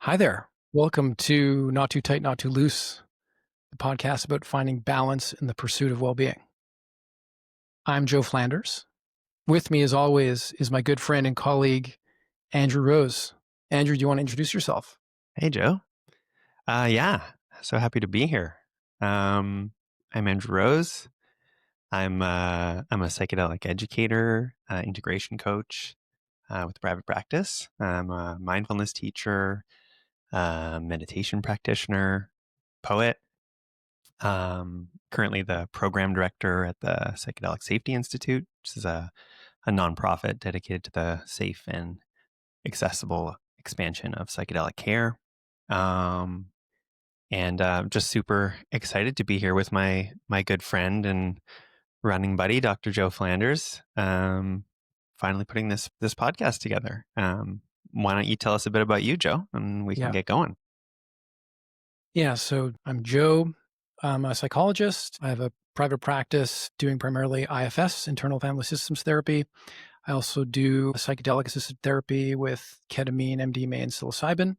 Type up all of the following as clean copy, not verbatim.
Hi there. Welcome to Not Too Tight, Not Too Loose, the podcast about finding balance in the pursuit of well-being. I'm Joe Flanders. With me, as always, is my good friend and colleague, Andrew Rose. Andrew, do you want to introduce yourself? Hey, Joe. Yeah, so happy to be here. I'm Andrew Rose. I'm a psychedelic educator, integration coach with private practice. I'm a mindfulness teacher, meditation practitioner, poet. Currently the program director at the Psychedelic Safety Institute, which is a nonprofit dedicated to the safe and accessible expansion of psychedelic care. Um, and just super excited to be here with my good friend and running buddy, Dr. Joe Flanders. Finally putting this podcast together. Why don't you tell us a bit about you, Joe, and we can Yeah. get going. Yeah. So I'm Joe. I'm a psychologist. I have a private practice doing primarily IFS, internal family systems therapy. I also do psychedelic assisted therapy with ketamine, MDMA, and psilocybin.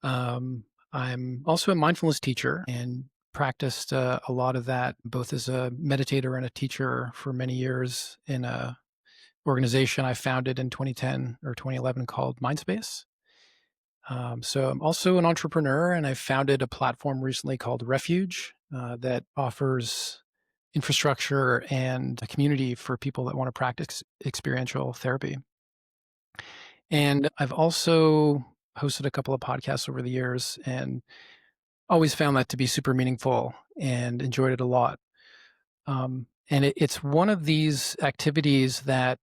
Um, I'm also a mindfulness teacher and practiced a lot of that both as a meditator and a teacher for many years in a organization I founded in 2010 or 2011 called Mindspace. So I'm also an entrepreneur, and I founded a platform recently called Refuge that offers infrastructure and a community for people that want to practice experiential therapy. And I've also hosted a couple of podcasts over the years and always found that to be super meaningful and enjoyed it a lot. And it's one of these activities that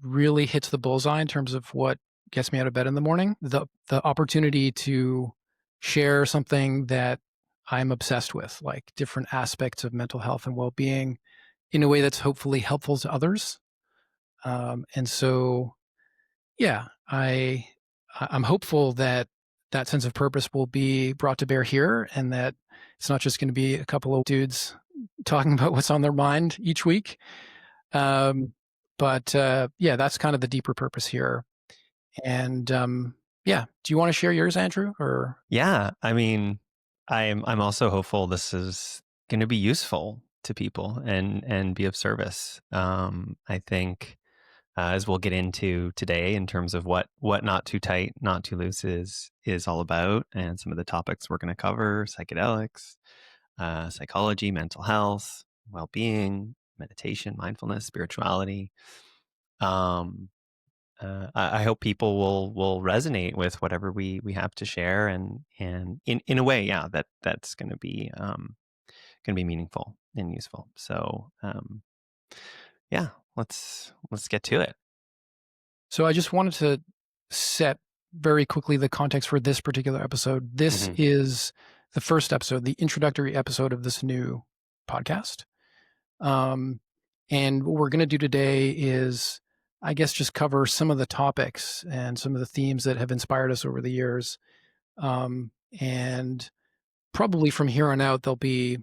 really hits the bullseye in terms of what gets me out of bed in the morning. The opportunity to share something that I'm obsessed with, like different aspects of mental health and well-being, in a way that's hopefully helpful to others. And so, yeah, I'm hopeful that that sense of purpose will be brought to bear here, and that it's not just going to be a couple of dudes talking about what's on their mind each week. Um, but yeah, that's kind of the deeper purpose here. And yeah, do you want to share yours, Andrew? Or Yeah, I mean, I'm also hopeful this is going to be useful to people and be of service. I think as we'll get into today in terms of what not too tight, not too loose is all about, and some of the topics we're going to cover: psychedelics, psychology, mental health, well-being, meditation, mindfulness, spirituality. Um, I hope people will resonate with whatever we have to share, and in a way, yeah, that's going to be meaningful and useful. So yeah, let's get to it. so I just wanted to set very quickly the context for this particular episode. This Mm-hmm. is the first episode, the introductory episode of this new podcast. Um, and what we're going to do today is, I guess, just cover some of the topics and some of the themes that have inspired us over the years. And probably from here on out, there'll be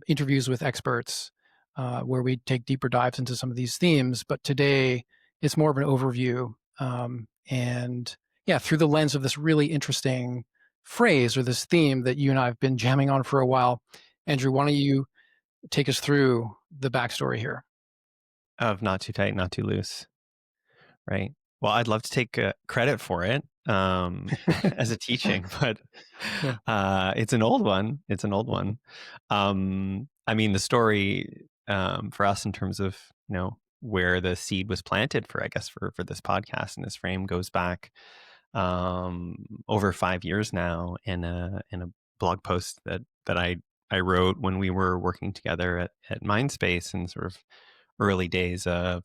interviews with experts where we take deeper dives into some of these themes. But today, it's more of an overview. And yeah, through the lens of this really interesting phrase or this theme that you and I have been jamming on for a while. Andrew, why don't you take us through the backstory here? Of not too tight, not too loose, right? Well, I'd love to take credit for it as a teaching, but Yeah. it's an old one. It's an old one. I mean, the story for us in terms of where the seed was planted for, I guess, for this podcast and this frame goes back over 5 years now in a blog post that I wrote when we were working together at Mindspace and sort of early days of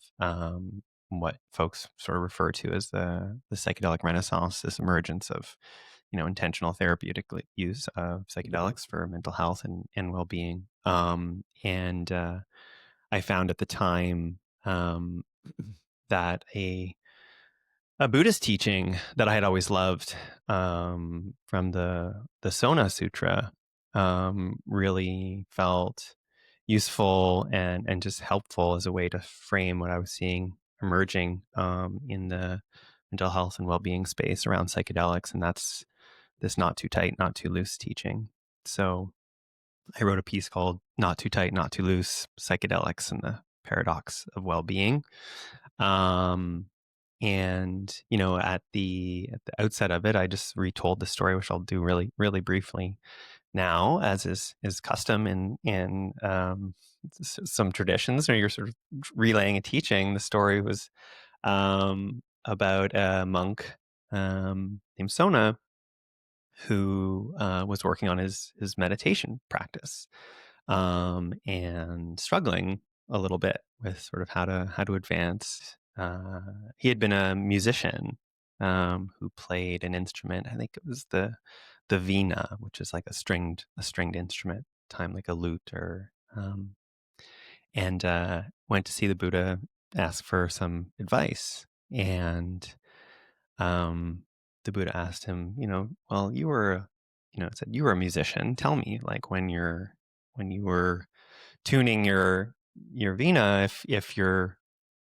what folks sort of refer to as the psychedelic renaissance, this emergence of intentional therapeutic use of psychedelics for mental health and well-being. And I found at the time that a Buddhist teaching that I had always loved from the Sona Sutra really felt useful and just helpful as a way to frame what I was seeing emerging in the mental health and well-being space around psychedelics, and that's this not too tight, not too loose teaching. So I wrote a piece called "Not Too Tight, Not Too Loose: Psychedelics and the Paradox of Well-Being." Um, and at the outset of it, I just retold the story, which I'll do really, really briefly now, as is custom in some traditions, or you're sort of relaying a teaching. The story was about a monk named Sona who was working on his meditation practice and struggling a little bit with sort of how to advance. He had been a musician who played an instrument. I think it was the vina, which is like a stringed instrument, time like a lute, or and went to see the Buddha, ask for some advice, and the Buddha asked him, well, said you were a musician. Tell me, like when you were tuning your vina, if your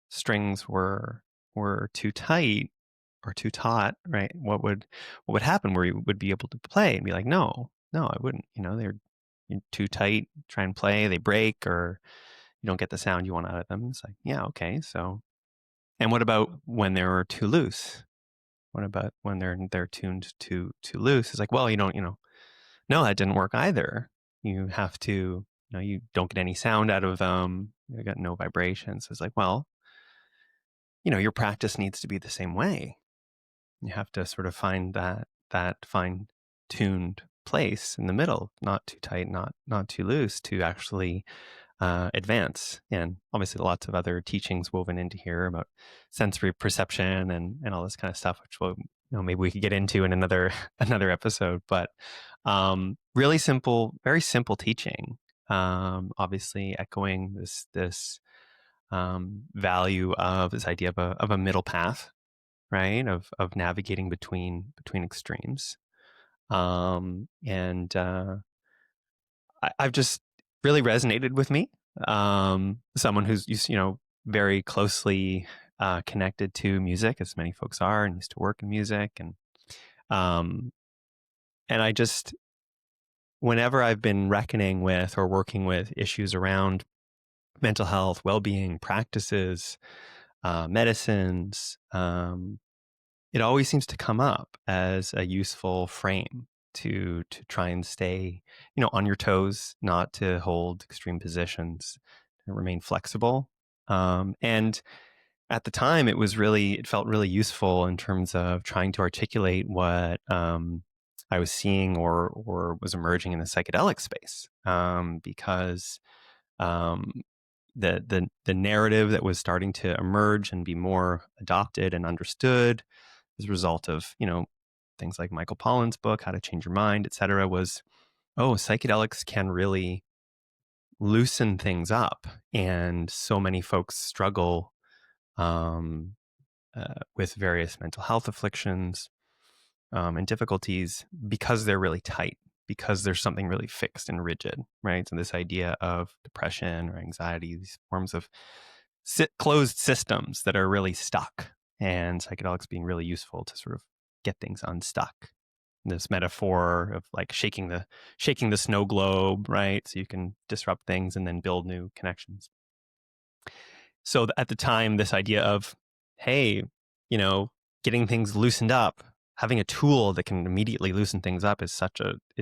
strings were too tight or too taut, right? What would happen where you would be able to play? And be like, no, I wouldn't. They're too tight. Try and play, they break, or you don't get the sound you want out of them. It's like, yeah, okay. So, and what about when they were too loose? What about when they're tuned too loose? It's like, well, you don't, no, that didn't work either. You have to, you don't get any sound out of them. You got no vibrations. It's like, well, your practice needs to be the same way. You have to sort of find that fine tuned place in the middle, not too tight, not too loose, to actually advance. And obviously lots of other teachings woven into here about sensory perception and all this kind of stuff, which maybe we could get into in another another episode. But really simple, very simple teaching. Obviously echoing this value of this idea of a middle path, right? Of navigating between extremes. And I've just really resonated with me. Someone who's very closely connected to music, as many folks are, and used to work in music, um, and I just, whenever I've been reckoning with or working with issues around mental health, well-being practices, medicines, it always seems to come up as a useful frame to try and stay, on your toes, not to hold extreme positions, to remain flexible. And at the time, it felt really useful in terms of trying to articulate what I was seeing or was emerging in the psychedelic space, because um, the narrative that was starting to emerge and be more adopted and understood as a result of things like Michael Pollan's book, How to Change Your Mind, et cetera, was, psychedelics can really loosen things up, and so many folks struggle um, with various mental health afflictions and difficulties because they're really tight, because there's something really fixed and rigid, right? So this idea of depression or anxiety, these forms of closed systems that are really stuck, and psychedelics being really useful to sort of get things unstuck. This metaphor of like shaking the snow globe, right? So you can disrupt things and then build new connections. So at the time, this idea of, hey, getting things loosened up, having a tool that can immediately loosen things up is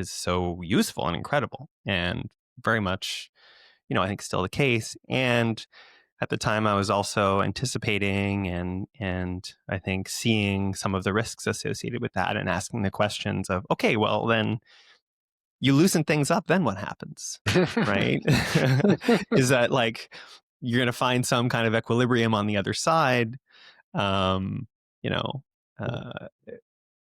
so useful and incredible, and very much, I think still the case. And at the time, I was also anticipating and I think seeing some of the risks associated with that, and asking the questions of, okay, well then you loosen things up, then what happens, right? Is that like you're going to find some kind of equilibrium on the other side? Um, you know, uh,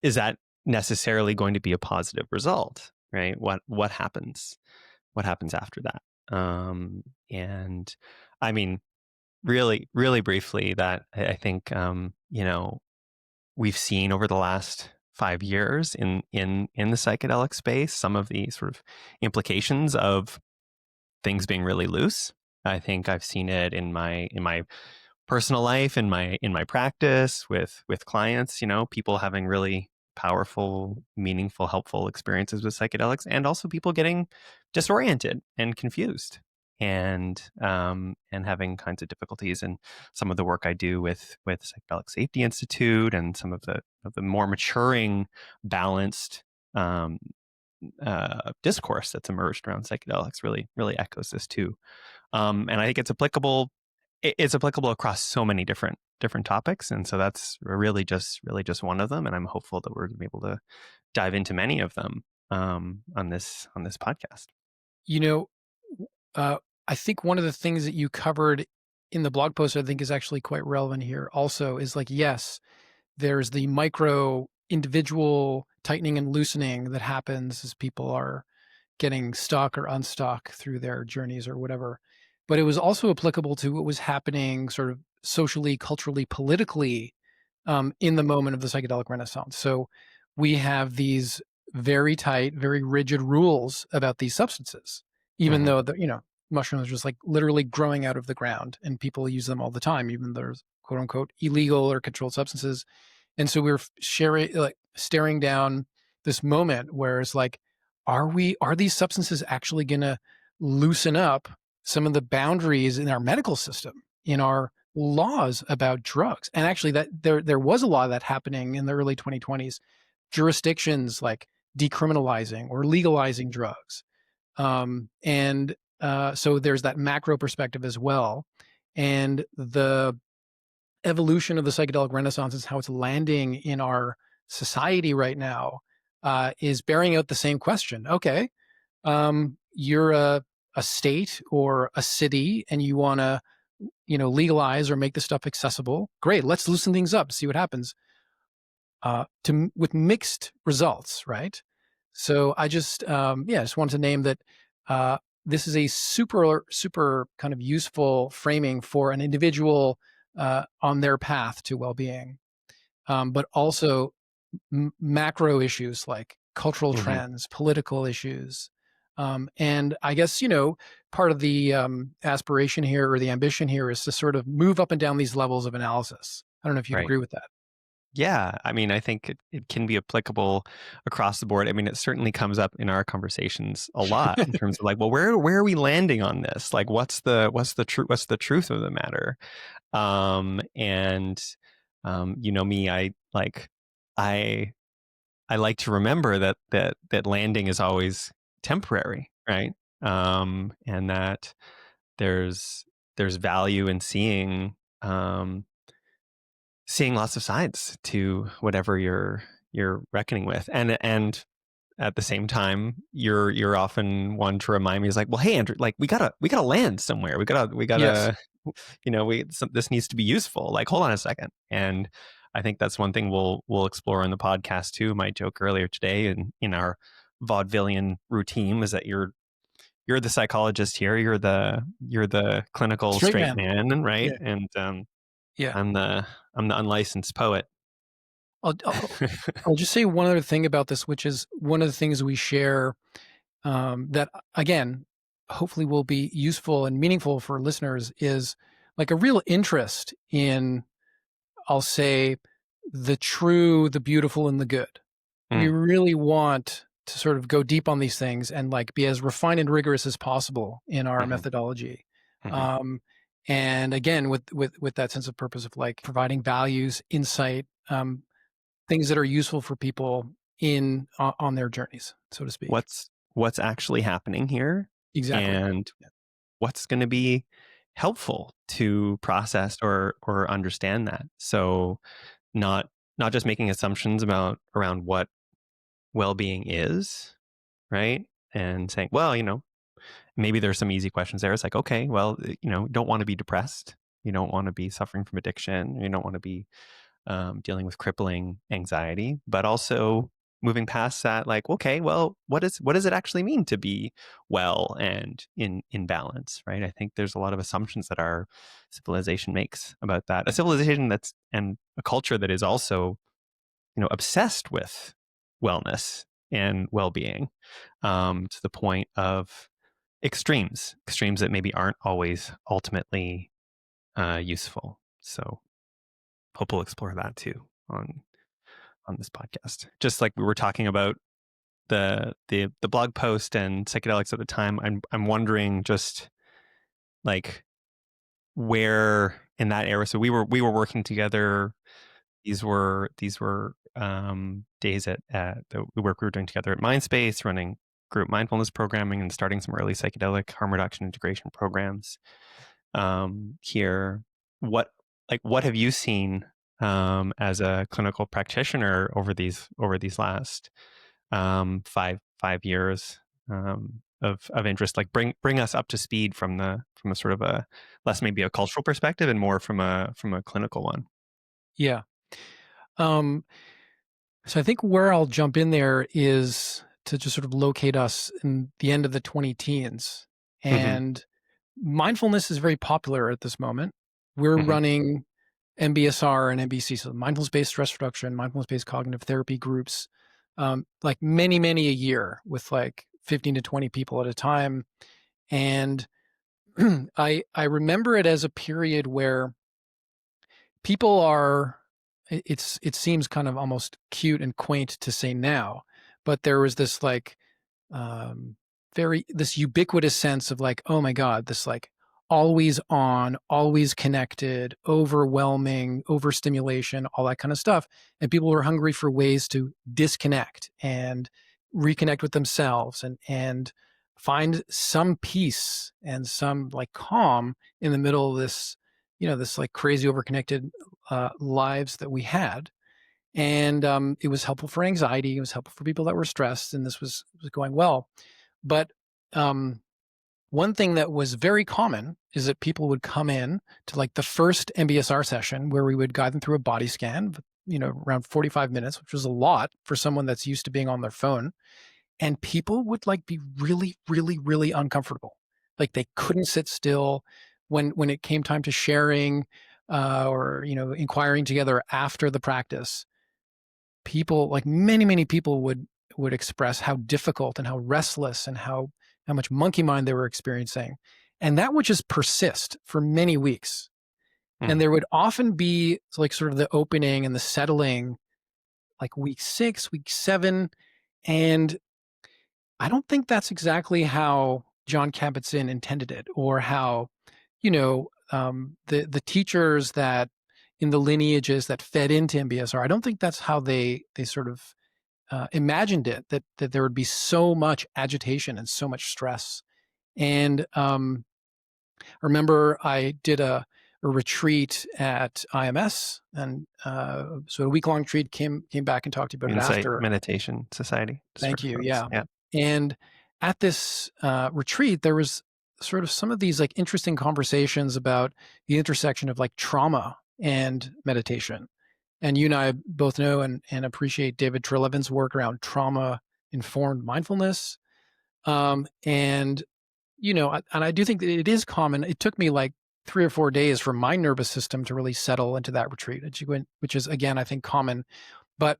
is that necessarily going to be a positive result, right? What happens? What happens after that? And I mean, really, really briefly, that I think we've seen over the last 5 years in the psychedelic space some of the sort of implications of things being really loose. I think I've seen it in my personal life, in my practice with clients, people having really powerful, meaningful, helpful experiences with psychedelics, and also people getting disoriented and confused, and having kinds of difficulties. And some of the work I do with Psychedelic Safety Institute, and some of the more maturing, balanced um, discourse that's emerged around psychedelics really echoes this too. And I think it's applicable. It's applicable across so many different topics, and so that's really just one of them. And I'm hopeful that we're going to be able to dive into many of them on this podcast. You know, uh, I think one of the things that you covered in the blog post I think is actually quite relevant here also is like, yes, there's the micro individual tightening and loosening that happens as people are getting stuck or unstuck through their journeys or whatever. But it was also applicable to what was happening sort of socially, culturally, politically in the moment of the psychedelic renaissance. So we have these very tight, very rigid rules about these substances, even Mm-hmm. though mushrooms are just like literally growing out of the ground and people use them all the time, even though there's quote unquote illegal or controlled substances. And so we were staring down this moment where it's like, are these substances actually going to loosen up some of the boundaries in our medical system, in our laws about drugs? And actually, that there was a law of that happening in the early 2020s. Jurisdictions like decriminalizing or legalizing drugs, and so there's that macro perspective as well, and the evolution of the psychedelic renaissance and how it's landing in our society right now is bearing out the same question. Okay, you're a state or a city and you want to legalize or make this stuff accessible. Great, let's loosen things up, see what happens. With mixed results, right? So I just wanted to name that this is a super kind of useful framing for an individual on their path to well-being, but also macro issues like cultural Mm-hmm. trends, political issues. And I guess, part of the aspiration here or the ambition here is to sort of move up and down these levels of analysis. I don't know if you'd Right. agree with that. Yeah, I mean, I think it can be applicable across the board. I mean, it certainly comes up in our conversations a lot in terms of like, well, where are we landing on this? Like, what's the truth of the matter? And me, I I like to remember that landing is always temporary, right? And that there's there's value in um, seeing lots of sides to whatever you're reckoning with, and at the same time you're often one to remind me is like, well, hey Andrew, like we gotta land somewhere, Yes. this needs to be useful, like hold on a second. And I think that's one thing we'll explore on the podcast too. My joke earlier today in our vaudevillian routine is that you're the psychologist here, you're the clinical Straight straight man. man, right? Yeah. And Yeah. I'm the unlicensed poet. I'll, I'll, I'll just say one other thing about this, which is one of the things we share that, again, hopefully will be useful and meaningful for listeners is like a real interest in, I'll say, the true, the beautiful, and the good. We Mm, really want to sort of go deep on these things and like be as refined and rigorous as possible in our mhm, methodology. mhm. Um, and again, with that sense of purpose of like providing values, insight, things that are useful for people on their journeys, so to speak. What's actually happening here, Exactly. and Yeah. what's going to be helpful to process or understand that. So not not just making assumptions about around what well-being is, right? And saying, well, maybe there's some easy questions there. It's like, okay, well, you don't want to be depressed. You don't want to be suffering from addiction. You don't want to be dealing with crippling anxiety, but also moving past that, like, okay, well, what does it actually mean to be well and in balance, right? I think there's a lot of assumptions that our civilization makes about that. A civilization that's and a culture that is also, obsessed with wellness and well-being, to the point of extremes that maybe aren't always ultimately useful. So hope we'll explore that too on this podcast. Just like we were talking about the blog post and psychedelics at the time, I'm wondering just like where in that era. So we were working together. These were days at the work we were doing together at Mindspace, running group mindfulness programming and starting some early psychedelic harm reduction integration programs here. What have you seen as a clinical practitioner over these last 5 years of interest? Like bring us up to speed from a sort of a less maybe a cultural perspective and more from a clinical one. Yeah. Um, so I think where I'll jump in there is to just sort of locate us in the end of the 20 teens. Hmm. And mindfulness is very popular at this moment. We're Hmm. running MBSR and MBC, so mindfulness-based stress reduction, mindfulness-based cognitive therapy groups, like many, many a year with like 15 to 20 people at a time. And I remember it as a period where people are it seems kind of almost cute and quaint to say now, but there was this like um, very this ubiquitous sense of like, oh my God, this like always on, always connected, overwhelming, overstimulation, all that kind of stuff. And people were hungry for ways to disconnect and reconnect with themselves and find some peace and some like calm in the middle of this, this like crazy overconnected lives that we had. And it was helpful for anxiety. It was helpful for people that were stressed, and this was going well. But um, one thing that was very common is that people would come in to like the first MBSR session where we would guide them through a body scan, around 45 minutes, which was a lot for someone that's used to being on their phone. And people would like be really, really, really uncomfortable. Like they couldn't sit still when it came time to sharing or inquiring together after the practice. People like many people would express how difficult and how restless and how much monkey mind they were experiencing, and that would just persist for many weeks. And Mm, there would often be like sort of the opening and the settling like week 6, week 7. And I don't think that's exactly how John Kabat-Zinn intended it, or how the teachers that in the lineages that fed into MBSR. I don't think that's how they sort of imagined it, that there would be so much agitation and so much stress. And I remember I did a retreat at IMS, and so a week long retreat. Came back and talked about it Insight after. Meditation Society, just for Thank you. folks. Yeah. Yeah. And at this retreat, there was sort of some of these like interesting conversations about the intersection of like trauma and meditation. And you and I both know and appreciate David Treleaven's work around trauma informed mindfulness. And and I do think that it is common. It took me like 3 or 4 days for my nervous system to really settle into that retreat, which is again I think common. But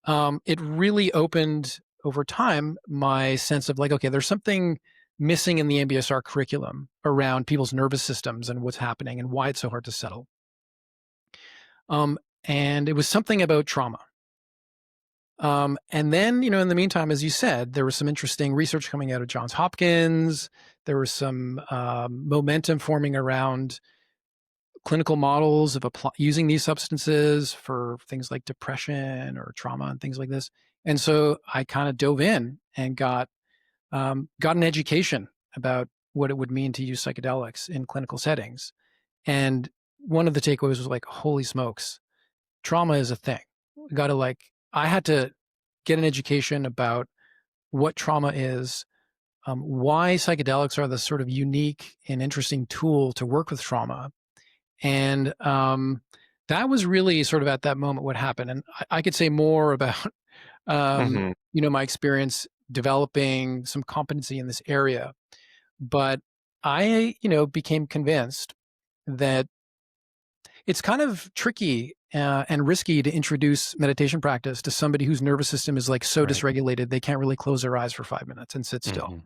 it really opened over time my sense of like, okay, there's something missing in the MBSR curriculum around people's nervous systems and what's happening and why it's so hard to settle. And it was something about trauma. And then, in the meantime, as you said, there was some interesting research coming out of Johns Hopkins. There was some momentum forming around clinical models of using these substances for things like depression or trauma and things like this. And so I kind of dove in and got an education about what it would mean to use psychedelics in clinical settings. And one of the takeaways was like, holy smokes, trauma is a thing. I had to get an education about what trauma is, why psychedelics are the sort of unique and interesting tool to work with trauma. And that was really sort of at that moment what happened. And I could say more about, Hmm. my experience developing some competency in this area. But I, became convinced that it's kind of tricky and risky to introduce meditation practice to somebody whose nervous system is like so Right. dysregulated they can't really close their eyes for 5 minutes and sit still.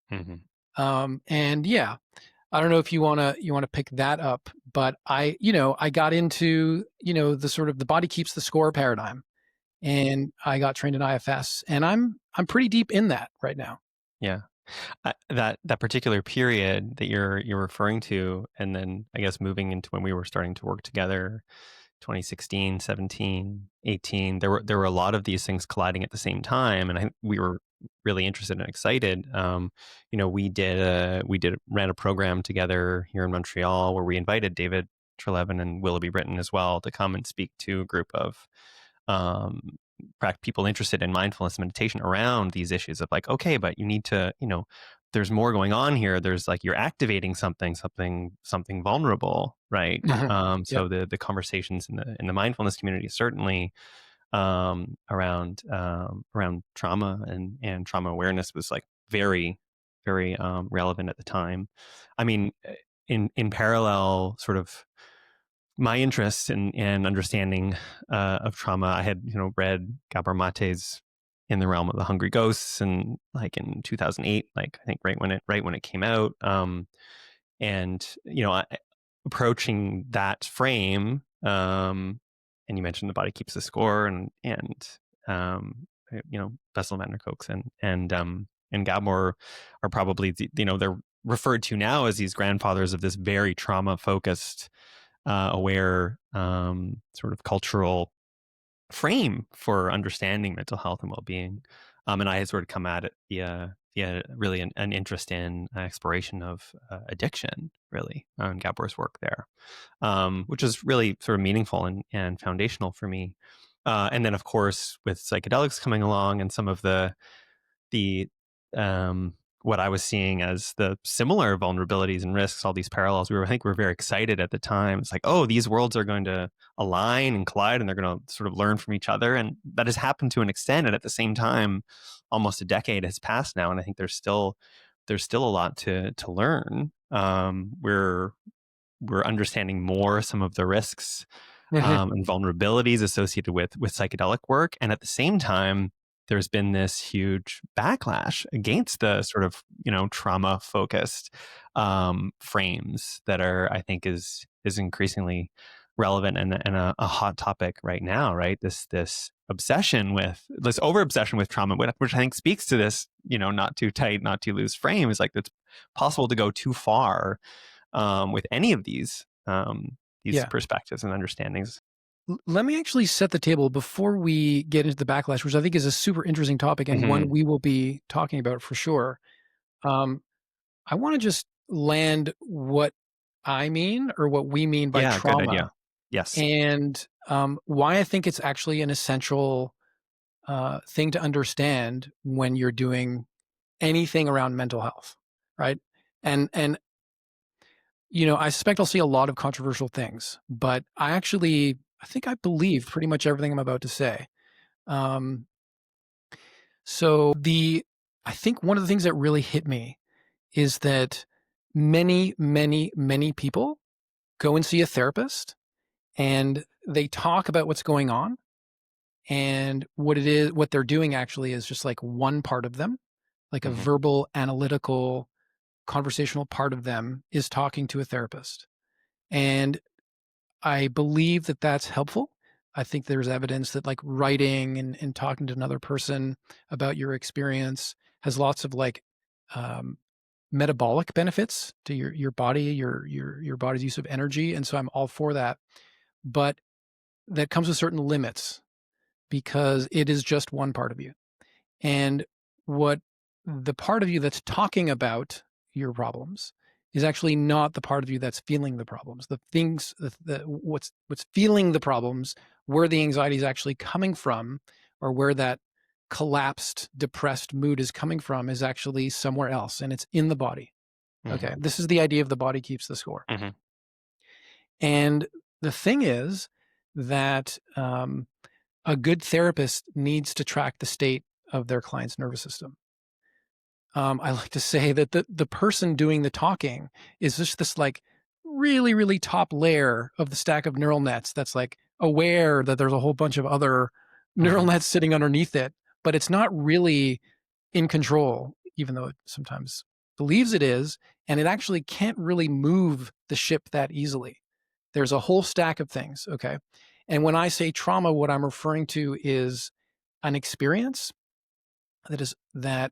Hmm. Hmm. And yeah, I don't know if you wanna pick that up, but I got into, the sort of the body keeps the score paradigm, and I got trained in IFS, and I'm pretty deep in that right now. Yeah. That particular period that you're referring to, and then I guess moving into when we were starting to work together, 2016, 17, 18, there were a lot of these things colliding at the same time, and we were really interested and excited. We ran a program together here in Montreal where we invited David Trelevin and Willoughby Britton as well to come and speak to a group of um, people interested in mindfulness meditation around these issues of like, okay, but you need to, there's more going on here. There's like you're activating something vulnerable, right? Mhm. Yep. So the conversations in the mindfulness community certainly around trauma and trauma awareness was like very relevant at the time. I mean, in parallel, sort of my interest in understanding of trauma, I had read Gabor Mate's In the Realm of the Hungry Ghosts, and like in 2008, like I think right when it came out, and approaching that frame, and you mentioned the body keeps the score, and Bessel van der Kolk and Gabor are probably they're referred to now as these grandfathers of this very trauma focused aware sort of cultural frame for understanding mental health and well-being. And I had sort of come at it via really an interest in exploration of addiction, really, on Gabor's work there, which is really sort of meaningful and foundational for me. And then, of course, with psychedelics coming along and some of the what I was seeing as the similar vulnerabilities and risks, all these parallels, I think we were very excited at the time. It's like, oh, these worlds are going to align and collide, and they're going to sort of learn from each other, and that has happened to an extent. And at the same time, almost a decade has passed now, and I think there's still a lot to learn. We're understanding more some of the risks and vulnerabilities associated with psychedelic work, and at the same time, there's been this huge backlash against the sort of trauma focused frames that are, I think, is increasingly relevant and a hot topic right now, right? This obsession with this over obsession with trauma, which I think speaks to this not too tight, not too loose frame, is like it's possible to go too far with any of these Yeah. perspectives and understandings. Let me actually set the table before we get into the backlash, which I think is a super interesting topic and one Hmm. we will be talking about for sure. Um, I wanna just land what I mean or what we mean by Yeah, good idea. trauma Yes. and, why I think it's actually an essential, thing to understand when you're doing anything around mental health, right? And I suspect I'll see a lot of controversial things, but I think I believe pretty much everything I'm about to say. Um, so I think one of the things that really hit me is that many, many, many people go and see a therapist and they talk about what's going on, and what they're doing actually is just like one part of them, like a Hmm. verbal, analytical, conversational part of them is talking to a therapist. And I believe that that's helpful. I think there's evidence that like writing and talking to another person about your experience has lots of like um, metabolic benefits to your body, your body's use of energy, and so I'm all for that. But that comes with certain limits because it is just one part of you. And what the part of you that's talking about your problems is actually not the part of you that's feeling the problems. The things, what's feeling the problems, where the anxiety is actually coming from, or where that collapsed, depressed mood is coming from, is actually somewhere else, and it's in the body. Okay, Hmm. this is the idea of the body keeps the score. Hmm. And the thing is that a good therapist needs to track the state of their client's nervous system. I like to say that the person doing the talking is just this like really, really top layer of the stack of neural nets that's like aware that there's a whole bunch of other neural Hmm. nets sitting underneath it, but it's not really in control, even though it sometimes believes it is, and it actually can't really move the ship that easily. There's a whole stack of things, okay? And when I say trauma, what I'm referring to is an experience that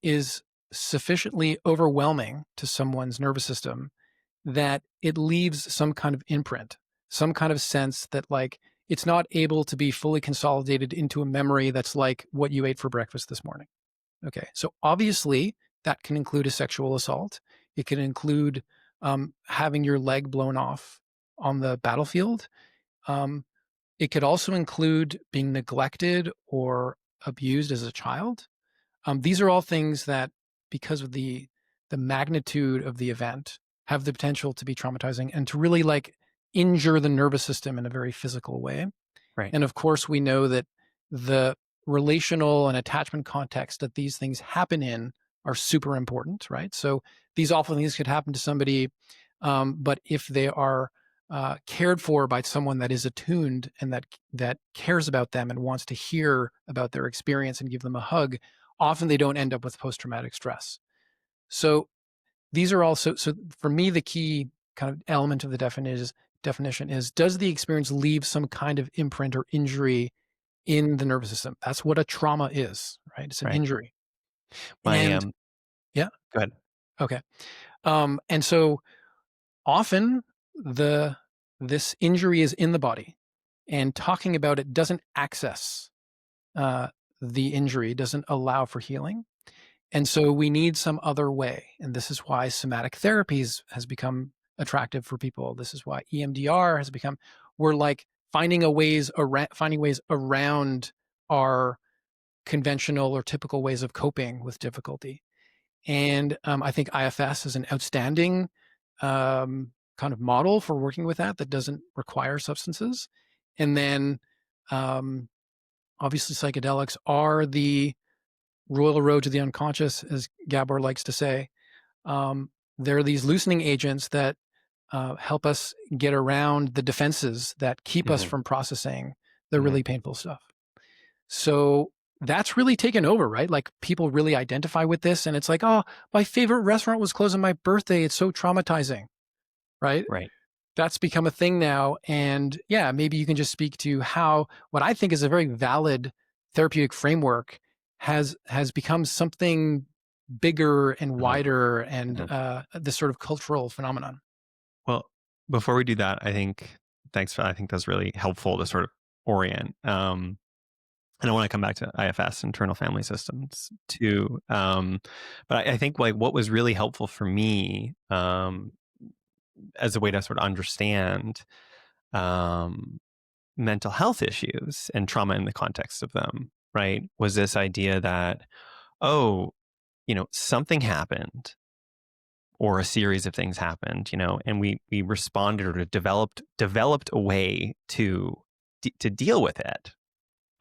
is sufficiently overwhelming to someone's nervous system that it leaves some kind of imprint, some kind of sense that like it's not able to be fully consolidated into a memory that's like what you ate for breakfast this morning. Okay. So obviously that can include a sexual assault. It can include having your leg blown off on the battlefield. Um, it could also include being neglected or abused as a child. These are all things that, because of the magnitude of the event, have the potential to be traumatizing and to really like injure the nervous system in a very physical way. Right. And of course, we know that the relational and attachment context that these things happen in are super important, right? So these awful things could happen to somebody, but if they are cared for by someone that is attuned and that cares about them and wants to hear about their experience and give them a hug, often they don't end up with post-traumatic stress. So these are also, so for me, the key kind of element of the definition is, does the experience leave some kind of imprint or injury in the nervous system? That's what a trauma is, right? It's an Right. injury. My And yeah, Go ahead. okay. And so often this injury is in the body, and talking about it doesn't access uh, the injury, doesn't allow for healing. And so we need some other way. And this is why somatic therapies has become attractive for people. This is why EMDR has become, we're like finding ways around our conventional or typical ways of coping with difficulty. And I think IFS is an outstanding kind of model for working with that doesn't require substances. And then obviously psychedelics are the royal road to the unconscious, as Gabor likes to say. There are these loosening agents that help us get around the defenses that keep us Hmm. from processing the Hmm. really painful stuff. So that's really taken over, right? Like people really identify with this, and it's like, oh, my favorite restaurant was closed on my birthday. It's so traumatizing, right? Right. That's become a thing now. And yeah, maybe you can just speak to how what I think is a very valid therapeutic framework has become something bigger and Hmm. wider and Hmm. this sort of cultural phenomenon. Well, before we do that, I think that's really helpful to sort of orient. And I want to come back to IFS, internal family systems, too. But I think like what was really helpful for me, as a way to sort of understand um, mental health issues and trauma in the context of them, right, was this idea that, oh, something happened or a series of things happened, and we responded or developed a way to deal with it,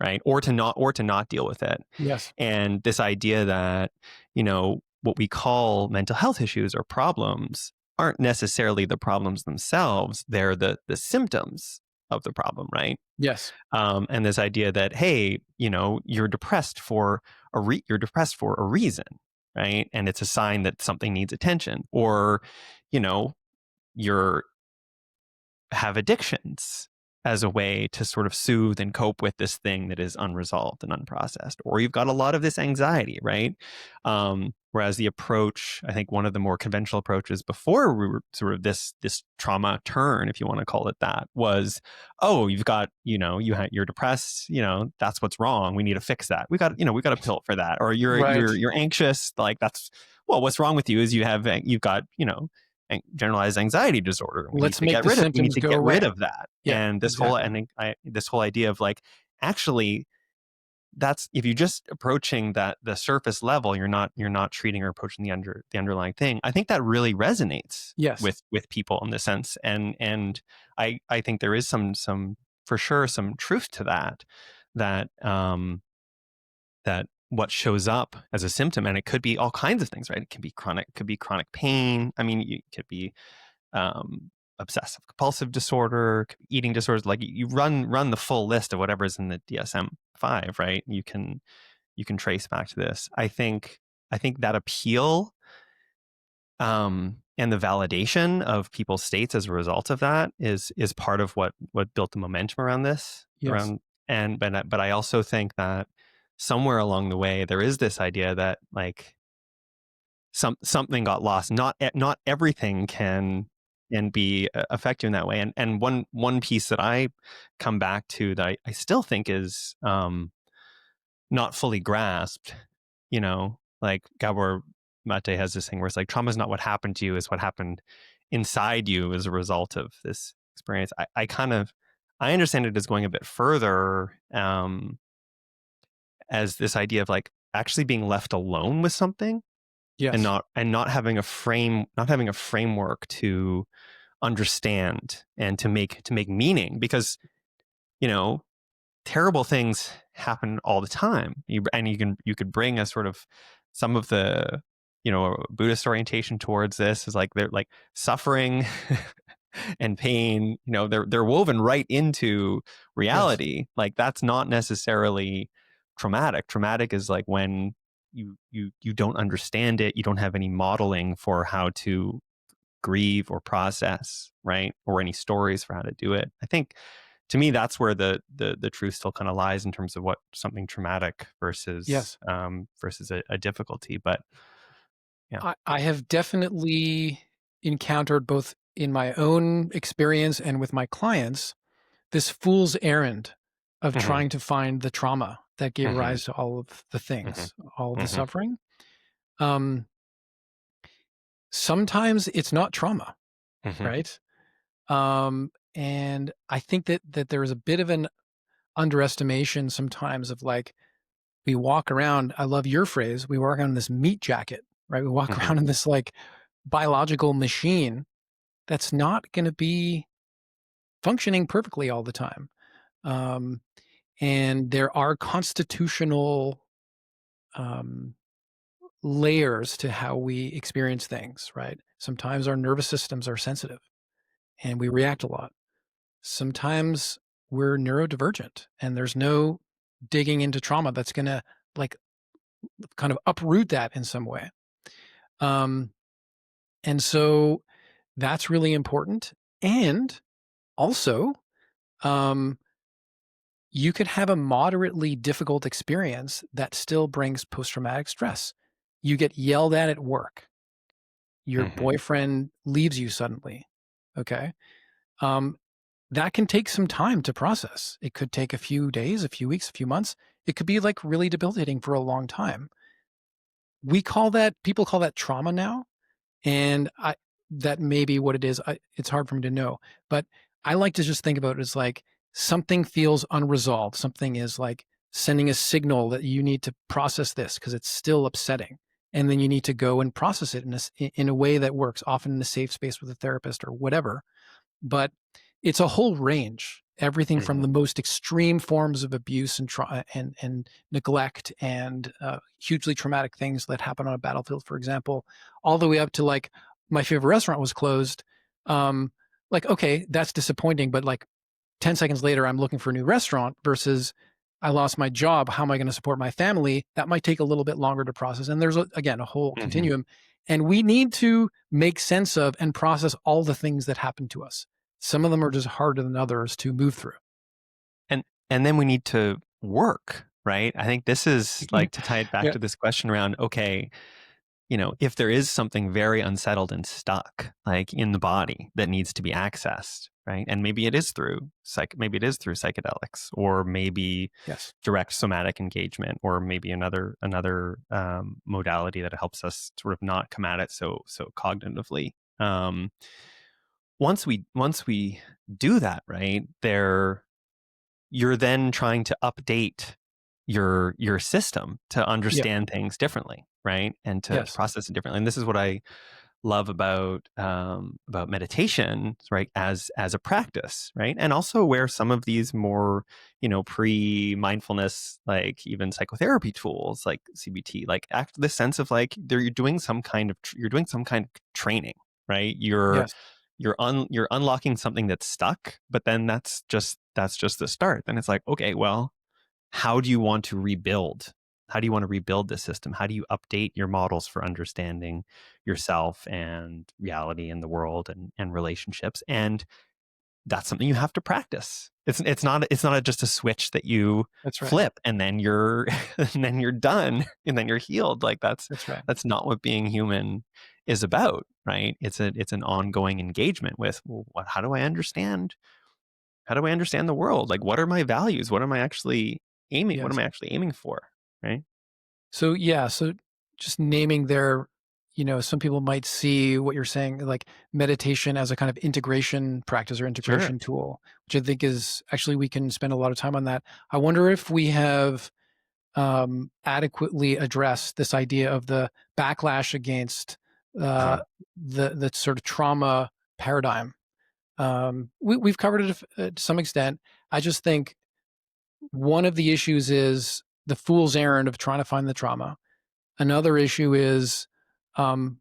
right, or to not deal with it. Yes. And this idea that, what we call mental health issues or problems aren't necessarily the problems themselves, they're the symptoms of the problem, right? Yes. And this idea that, hey, you're depressed for you're depressed for a reason, right? And it's a sign that something needs attention, or you know you're have addictions as a way to sort of soothe and cope with this thing that is unresolved and unprocessed, or you've got a lot of this anxiety, right? Whereas the approach, I think one of the more conventional approaches before we were sort of this trauma turn, if you want to call it that, was, oh, you've got, you're depressed, that's what's wrong. We need to fix that. We got a pill for that. Or you're Right. you're you're anxious, like that's, well, what's wrong with you is you've got, generalized anxiety disorder. We need Let's to make get the rid of we need symptoms to go get rid away. of that. Yeah, And exactly. this whole idea of like, actually, that's, if you're just approaching that the surface level, you're not treating or approaching the underlying thing. I think that really resonates Yes. with people in this sense. And I think there is some for sure some truth to that what shows up as a symptom, and it could be all kinds of things, right? It could be chronic pain. I mean, it could be obsessive compulsive disorder, eating disorders. Like you run the full list of whatever's in the DSM-5, right? You can trace back to this. I think that appeal And the validation of people's states as a result of that is part of what built the momentum around this, Yes. around. And but I also think that somewhere along the way there is this idea that like something got lost. Not everything can be effective in that way. And one piece that I come back to that I still think is not fully grasped, like Gabor Mate has this thing where it's like trauma is not what happened to you, is what happened inside you as a result of this experience. I understand it as going a bit further, as this idea of like actually being left alone with something and Yes. not having a framework to understand and to make meaning, because you know terrible things happen all the time. You could bring a sort of some of the Buddhist orientation towards this is like they're like suffering and pain. They're woven right into Yes. reality. Like that's not necessarily traumatic. Traumatic is like when you don't understand it. You don't have any modeling for how to grieve or process, right? Or any stories for how to do it. I think to me that's where the truth still kind of lies in terms of what something traumatic versus Yes. versus a difficulty. But yeah. I have definitely encountered, both in my own experience and with my clients, this fool's errand of Mm-hmm, trying to find the trauma that gave mm-hmm, rise to all of the mm-hmm, things, all of the mm-hmm, suffering. Um, Sometimes it's not trauma, mm-hmm, right? And I think that there is a bit of an underestimation sometimes of like, we walk around, I love your phrase, we walk around in this meat jacket, right? We walk mm-hmm, around in this like biological machine that's not going to be functioning perfectly all the time. Um, and there are constitutional um, layers to how we experience things, right? Sometimes our nervous systems are sensitive and we react a lot. Sometimes we're neurodivergent and there's no digging into trauma that's going to like kind of uproot that in some way. Um, and so that's really important. And also, um, you could have a moderately difficult experience that still brings post traumatic stress. You get yelled at work. Your mm-hmm. boyfriend leaves you suddenly. Okay. Um, that can take some time to process. It could take a few days, a few weeks, a few months. It could be like really debilitating for a long time. People call that trauma now. And that may be what it is. It's hard for me to know, but I like to just think about it as like something feels unresolved. Something is like sending a signal that you need to process this because it's still upsetting. And then you need to go and process it in a way that works, often in a safe space with a therapist or whatever. But it's a whole range, everything from Mm-hmm. the most extreme forms of abuse and neglect and hugely traumatic things that happen on a battlefield, for example, all the way up to like my favorite restaurant was closed. Um, like, okay, that's disappointing, but like 10 seconds later, I'm looking for a new restaurant versus I lost my job. How am I going to support my family? That might take a little bit longer to process. And there's, again, a whole Mm-hmm. continuum. And we need to make sense of and process all the things that happen to us. Some of them are just harder than others to move through. And then we need to work, right? I think this is like to tie it back Yeah. to this question around, okay, if there is something very unsettled and stuck, like in the body that needs to be accessed, right? And maybe it is through maybe it is through psychedelics, or maybe Yes. direct somatic engagement, or maybe another modality that helps us sort of not come at it so cognitively. Once we do that, right there, you're then trying to update your system to Yeah. understand things differently, right? And to Yes. process it differently. And this is what I love about meditation, right? As a practice, right? And also where some of these more, pre mindfulness, like even psychotherapy tools like CBT, like act the sense of like you're doing some kind of training, right? Yes. You're unlocking something that's stuck, but then that's just the start. Then it's like, okay, well, how do you want to rebuild want to rebuild this system? How do you update your models for understanding yourself and reality in the world and relationships? And that's something you have to practice. It's not just a switch that you That's right. flip and then you're and then you're done and then you're healed. Like That's right. that's not what being human is about, right? It's an ongoing engagement with, well, how do I understand? How do I understand the world? Like, what are my values? What am I actually aiming? What Yes. am I actually aiming for? Right? So yeah, so just naming their, some people might see what you're saying, like meditation as a kind of integration practice or Sure. integration tool, which I think is actually we can spend a lot of time on that. I wonder if we have adequately addressed this idea of the backlash against uh, Uh-huh. the sort of trauma paradigm. We've covered it to some extent. I just think one of the issues is the fool's errand of trying to find the trauma. Another issue is um,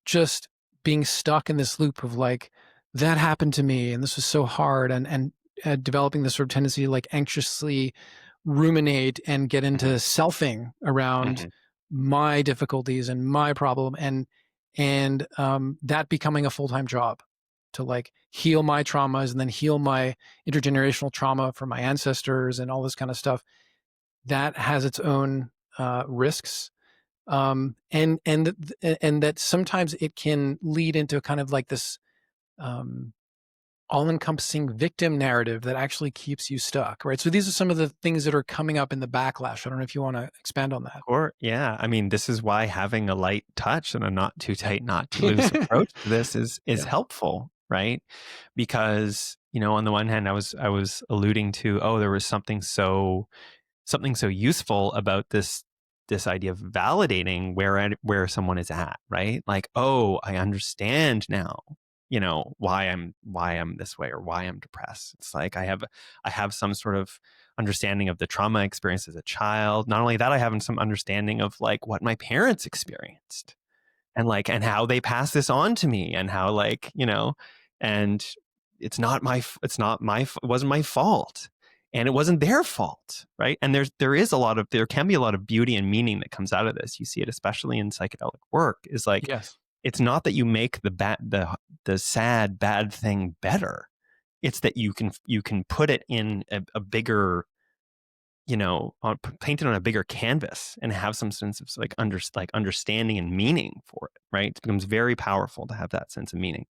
just being stuck in this loop of like, that happened to me and this was so hard, and developing this sort of tendency to like anxiously ruminate and get into Hmm. selfing around Hmm. my difficulties and my problem, and that becoming a full-time job to like heal my traumas and then heal my intergenerational trauma from my ancestors and all this kind of stuff. That has its own risks, and that sometimes it can lead into kind of like this um, all-encompassing victim narrative that actually keeps you stuck, right? So these are some of the things that are coming up in the backlash. I don't know if you want to expand on that. Or yeah, I mean, this is why having a light touch and a not too tight, not too loose approach to this is Yeah. helpful, right? Because on the one hand, I was alluding to, oh, there was something so useful about this idea of validating where someone is at, right? Like, oh, I understand now, why I'm this way or why I'm depressed. It's like I have some sort of understanding of the trauma experience as a child. Not only that, I have some understanding of like what my parents experienced and how they pass this on to me and how and it wasn't my fault and it wasn't their fault, right? And there can be a lot of beauty and meaning that comes out of this. You see it especially in psychedelic work, is like Yes. it's not that you make the sad bad thing better. It's that you can put it in a bigger, paint it on a bigger canvas and have some sense of like understanding and meaning for it, right? It becomes very powerful to have that sense of meaning.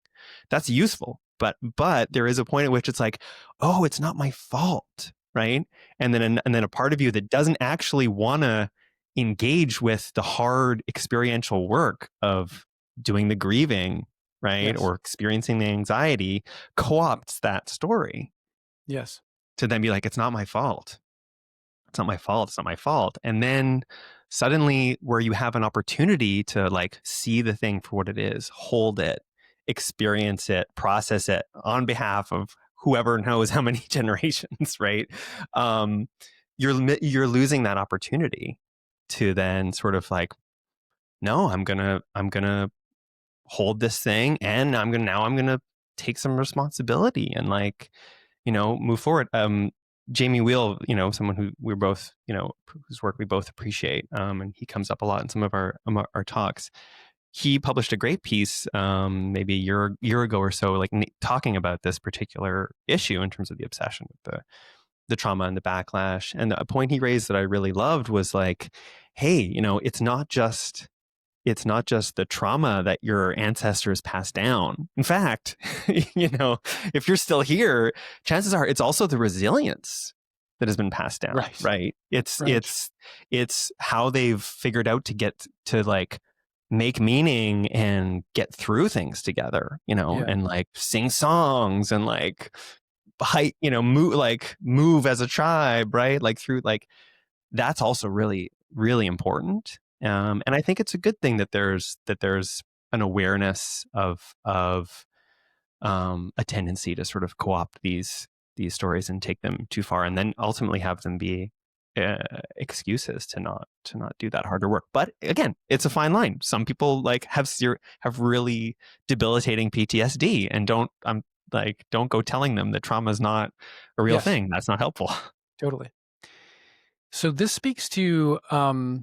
That's useful, but there is a point at which it's like, oh, it's not my fault, right? And then a part of you that doesn't actually want to engage with the hard experiential work of doing the grieving, right, Yes. or experiencing the anxiety, co-opts that story Yes. to then be like, it's not my fault. It's not my fault. It's not my fault. And then suddenly, where you have an opportunity to like see the thing for what it is, hold it, experience it, process it on behalf of whoever knows how many generations, right? Um, you're losing that opportunity to then sort of like, no, I'm gonna hold this thing, and I'm gonna take some responsibility and like move forward. Jamie Wheel, someone who we're both, whose work we both appreciate, and he comes up a lot in some of our talks. He published a great piece, maybe a year ago or so, like talking about this particular issue in terms of the obsession with the trauma and the backlash. And a point he raised that I really loved was like, hey, it's not just the trauma that your ancestors passed down. In fact, if you're still here, chances are it's also the resilience that has been passed down, Right. right? It's Right. it's it's how they've figured out to get to like make meaning and get through things together, Yeah. and like sing songs and like move as a tribe, right? Like through like that's also really, really important. And I think it's a good thing that there's an awareness of a tendency to sort of co-opt these stories and take them too far, and then ultimately have them be excuses to not do that harder work. But again, it's a fine line. Some people like have really debilitating PTSD, and don't go telling them that trauma is not a real Yes. thing. That's not helpful. Totally. So this speaks to, I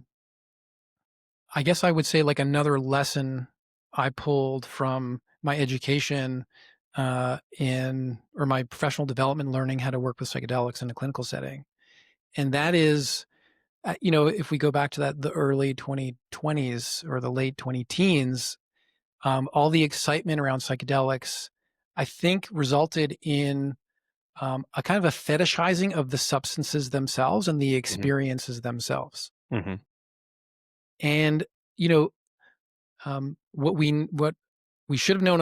guess I would say like another lesson I pulled from my education in or my professional development, learning how to work with psychedelics in a clinical setting, and that is, if we go back to the early 2020s or the late 20 teens, all the excitement around psychedelics, I think, resulted in a kind of a fetishizing of the substances themselves and the Hmm. experiences themselves. Hmm. And you know, what we should have known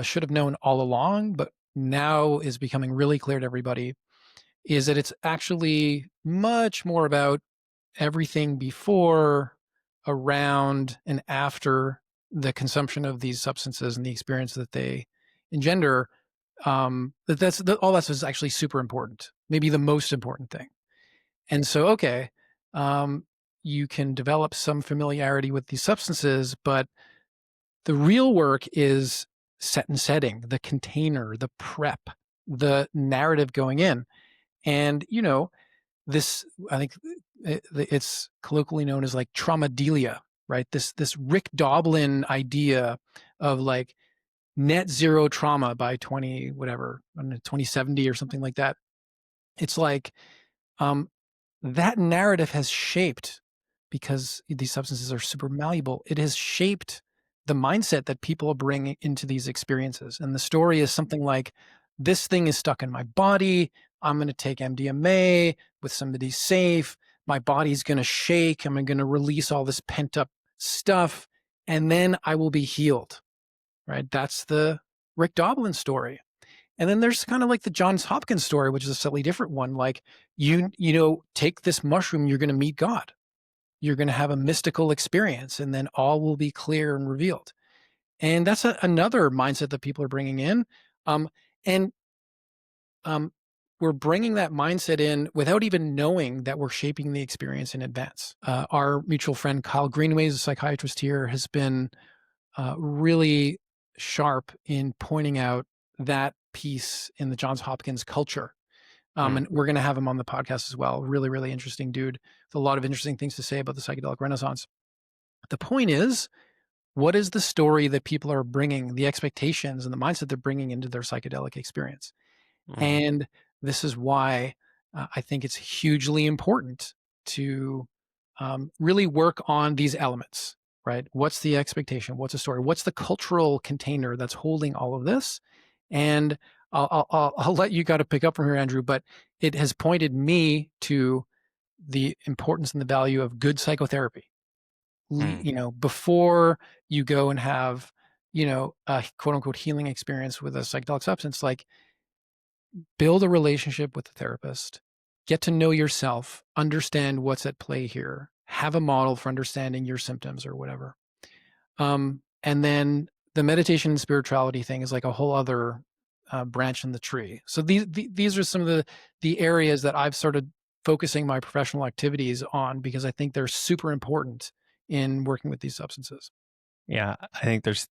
should have known all along, but now is becoming really clear to everybody, is that it's actually much more about everything before, around, and after the consumption of these substances and the experience that they engender. All that is actually super important, maybe the most important thing. And so, okay, um, you can develop some familiarity with these substances, but the real work is set and setting, the container, the prep, the narrative going in. And, this, I think it's colloquially known as like traumadelia, right? This Rick Doblin idea of like net zero trauma by 20, whatever, 2070 or something like that. It's like, um, that narrative has shaped, because these substances are super malleable, it has shaped the mindset that people bring into these experiences. And the story is something like, this thing is stuck in my body. I'm going to take MDMA with somebody safe. My body's going to shake. I'm going to release all this pent up stuff. And then I will be healed, right? That's the Rick Doblin story. And then there's kind of like the Johns Hopkins story, which is a slightly different one. Like, take this mushroom, you're going to meet God. You're going to have a mystical experience, and then all will be clear and revealed. And that's another mindset that people are bringing in. Um, and we're bringing that mindset in without even knowing that we're shaping the experience in advance. Our mutual friend, Kyle Greenway, is a psychiatrist here, has been really sharp in pointing out that piece in the Johns Hopkins culture. Mm. And we're going to have him on the podcast as well. Really, really interesting dude with a lot of interesting things to say about the psychedelic renaissance. The point is, what is the story that people are bringing, the expectations and the mindset they're bringing into their psychedelic experience? Mm. And this is why I think it's hugely important to really work on these elements, right? What's the expectation? What's the story? What's the cultural container that's holding all of this? And I'll let you kind of pick up from here, Andrew, but it has pointed me to the importance and the value of good psychotherapy. Mm. Before you go and have, a quote unquote healing experience with a psychedelic substance, like, build a relationship with the therapist, get to know yourself, understand what's at play here, have a model for understanding your symptoms or whatever. And then the meditation and spirituality thing is like a whole other branch in the tree. So these are some of the areas that I've started focusing my professional activities on, because I think they're super important in working with these substances. Yeah, I think there's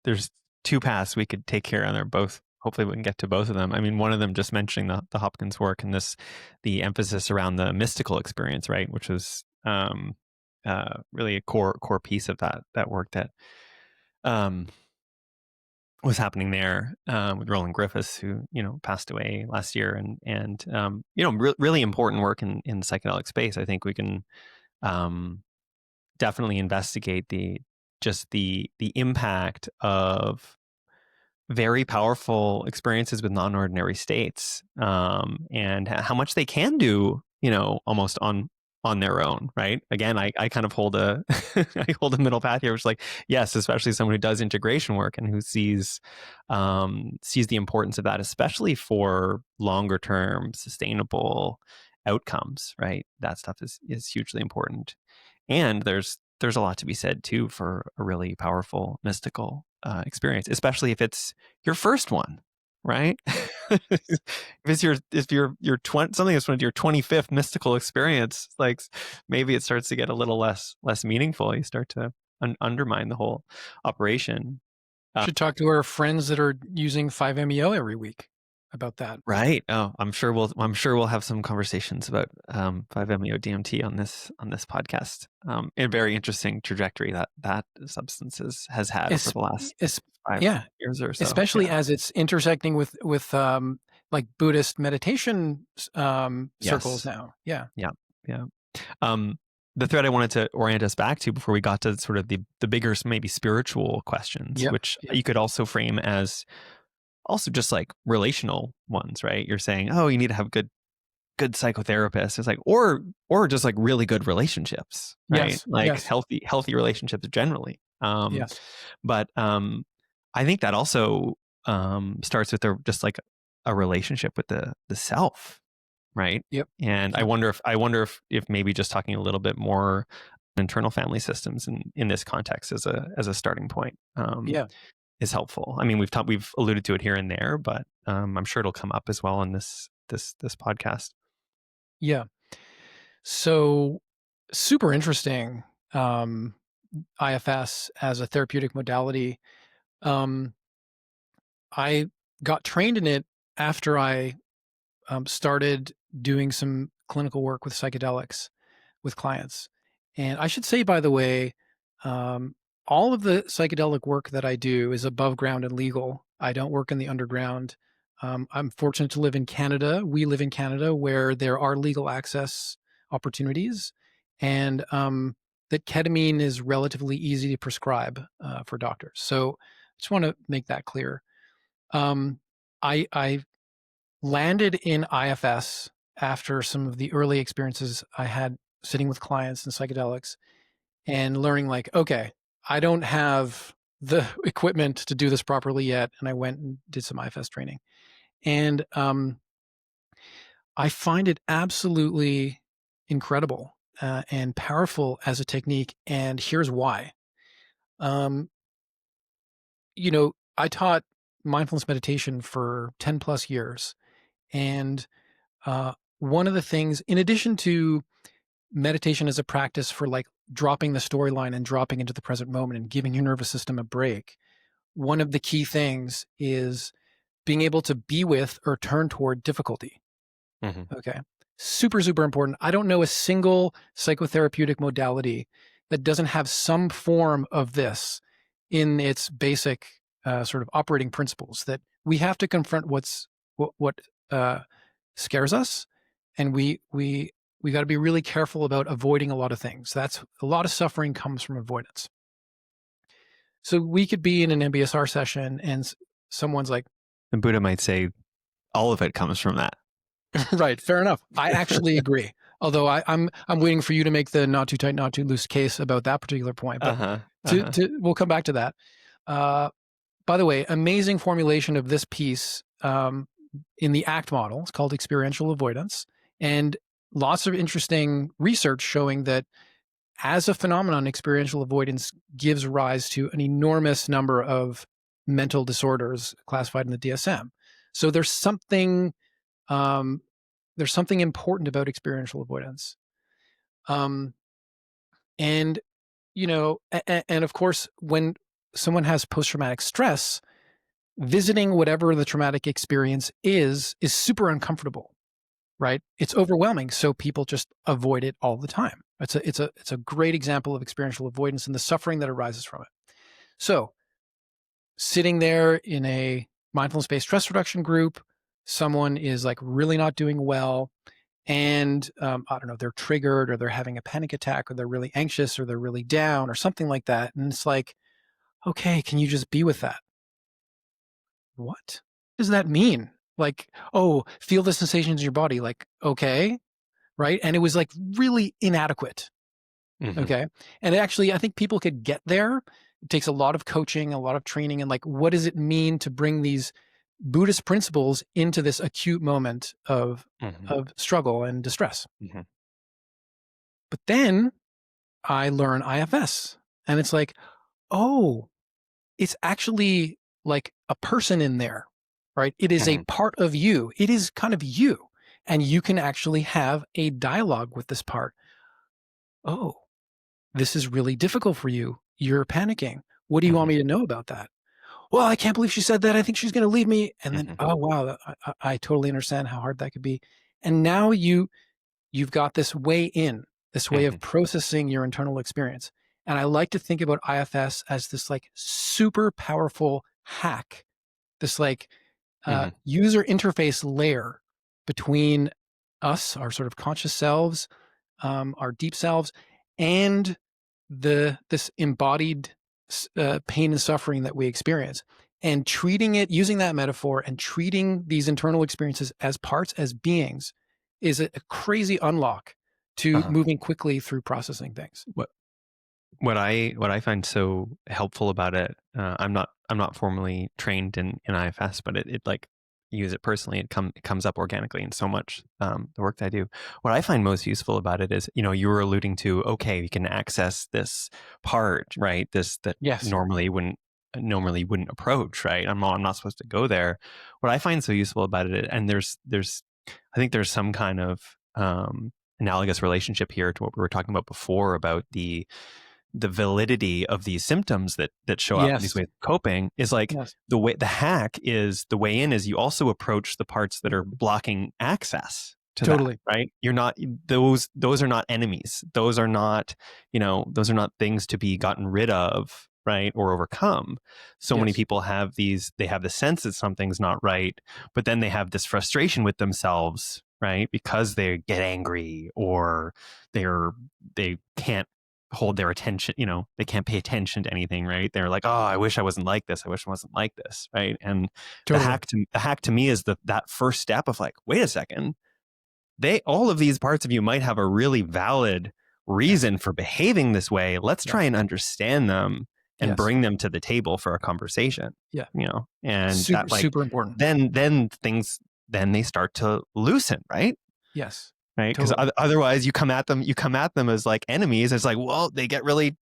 two paths we could take here, and they're both. Hopefully, we can get to both of them. I mean, one of them just mentioning the Hopkins work and the emphasis around the mystical experience, right, which was really a core piece of that work that um, was happening there with Roland Griffiths, who passed away last year, and really important work in the psychedelic space. I think we can um, definitely investigate the impact of very powerful experiences with non-ordinary states, and how much they can do, almost on their own, right? Again, I kind of hold a I hold a middle path here, which is like, yes, especially someone who does integration work and who sees the importance of that, especially for longer term sustainable outcomes, right? That stuff is hugely important. And there's a lot to be said too for a really powerful mystical experience, especially if it's your first one, right? If you're 20, something that's one of your 25th mystical experience, like maybe it starts to get a little less meaningful. You start to undermine the whole operation. Should talk to our friends that are using 5-MeO every week. about that. Right. Oh, I'm sure we'll have some conversations about 5-MeO DMT on this podcast. A very interesting trajectory that substances has had over Es, the last es, 5 yeah, years or so. especially Yeah. as it's intersecting with like Buddhist meditation circles Yes. now. Yeah. Yeah. Yeah. Um, the thread I wanted to orient us back to before we got to sort of the bigger, maybe spiritual questions, Yep. which Yep. you could also frame as also just like relational ones, right? You're saying, oh, you need to have good psychotherapists. It's like, or just like really good relationships, right? Yes. Like Yes. healthy relationships generally. Yes. But I think that also starts with just like a relationship with the self, right? Yep. And Yep. I wonder if maybe just talking a little bit more internal family systems in this context as a starting point Yeah. is helpful. I mean, we've alluded to it here and there, but I'm sure it'll come up as well in this podcast. Yeah. So super interesting. Um, IFS as a therapeutic modality. Um, I got trained in it after I started doing some clinical work with psychedelics with clients. And I should say, by the way, um, all of the psychedelic work that I do is above ground and legal. I don't work in the underground. I'm fortunate to live in Canada. We live in Canada where there are legal access opportunities, and that ketamine is relatively easy to prescribe for doctors. So I just want to make that clear. I landed in IFS after some of the early experiences I had sitting with clients and psychedelics and learning like, okay, I don't have the equipment to do this properly yet. And I went and did some IFS training. And I find it absolutely incredible and powerful as a technique. And here's why. Um, I taught mindfulness meditation for 10 plus years. And uh, one of the things, in addition to meditation as a practice for like dropping the storyline and dropping into the present moment and giving your nervous system a break, one of the key things is being able to be with or turn toward difficulty. Mm-hmm. Okay. Super, super important. I don't know a single psychotherapeutic modality that doesn't have some form of this in its basic sort of operating principles, that we have to confront what scares us, and we got to be really careful about avoiding a lot of things. That's a lot of suffering comes from avoidance. So we could be in an MBSR session and someone's like, The Buddha might say all of it comes from that. right, fair enough. I actually agree. Although I'm waiting for you to make the not too tight, not too loose case about that particular point. But Uh-huh. Uh-huh. we'll come back to that. By the way, amazing formulation of this piece in the ACT model. It's called experiential avoidance, and lots of interesting research showing that as a phenomenon, experiential avoidance gives rise to an enormous number of mental disorders classified in the DSM. So um, there's something important about experiential avoidance. Um, and, and of course, when someone has post-traumatic stress, visiting whatever the traumatic experience is super uncomfortable, right? It's overwhelming. So people just avoid it all the time. It's a great example of experiential avoidance and the suffering that arises from it. So sitting there in a mindfulness-based stress reduction group, someone is like really not doing well, and I don't know, they're triggered or they're having a panic attack or they're really anxious or they're really down or something like that. And it's like, okay, can you just be with that? What does that mean? Like, oh, feel the sensations in your body. Like, okay, right? And it was like really inadequate. Mm-hmm. Okay. And actually, I think people could get there. It takes a lot of coaching, a lot of training, and like, what does it mean to bring these Buddhist principles into this acute moment Mm-hmm. of struggle and distress? Mm-hmm. But then I learn IFS, and it's like, oh, it's actually like a person in there, right? It is a Mm-hmm. part of you. It is kind of you, and you can actually have a dialogue with this part. Oh, this is really difficult for you. You're panicking. What do you want Mm-hmm. me to know about that? well, I can't believe she said that. I think she's going to leave me. And then, Mhm. oh, wow, I totally understand how hard that could be. And now you've got this way in, this way of Mhm. processing your internal experience. And I like to think about IFS as this like super powerful hack, this like Mhm. user interface layer between us, our sort of conscious selves, our deep selves, and this embodied pain and suffering that we experience. And treating it, using that metaphor, and treating these internal experiences as parts, as beings, is a crazy unlock to Uh-huh. moving quickly through processing things. What what I find so helpful about it, I'm not formally trained in IFS, but it like use it personally. It comes up organically in so much the work that I do. What I find most useful about it is, you were alluding to, okay, you can access this part, right? This that Yes. normally wouldn't approach, right? I'm not supposed to go there. What I find so useful about it, and there's I think there's some kind of analogous relationship here to what we were talking about before about the validity of these symptoms that show up in these Yes. ways of coping is like Yes. the hack is the way in is you also approach the parts that are blocking access to that, Totally. right? You're not those are not enemies. Those are not things to be gotten rid of, right? Or overcome. So many Yes. people have they have the sense that something's not right, but then they have this frustration with themselves, right? Because they get angry or they're they can't hold their attention, they can't pay attention to anything, right? They're like, oh, I wish I wasn't like this, I wish I wasn't like this, right? And Totally. the hack to me is that first step of like, wait a second, they all of these parts of you might have a really valid Yes. reason for behaving this way. Let's try Yes. and understand them and Yes. bring them to the table for a conversation, Yeah. and Super, that, like, super important. then things then they start to loosen, right? Yes. Right, because Totally. otherwise you come at them as like enemies. It's like, well, they get really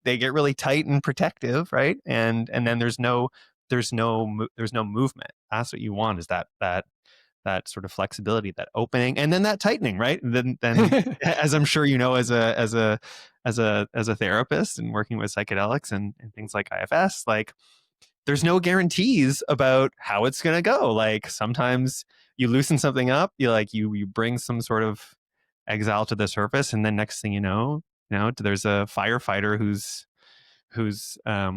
tight and protective, right? And then there's no movement. That's what you want, is that sort of flexibility, that opening, and then that tightening, right? And then as I'm sure you know, as a therapist and working with psychedelics and things like IFS, like, there's no guarantees about how it's going to go. Like, sometimes you loosen something up, you bring some sort of exile to the surface, and then next thing there's a firefighter who's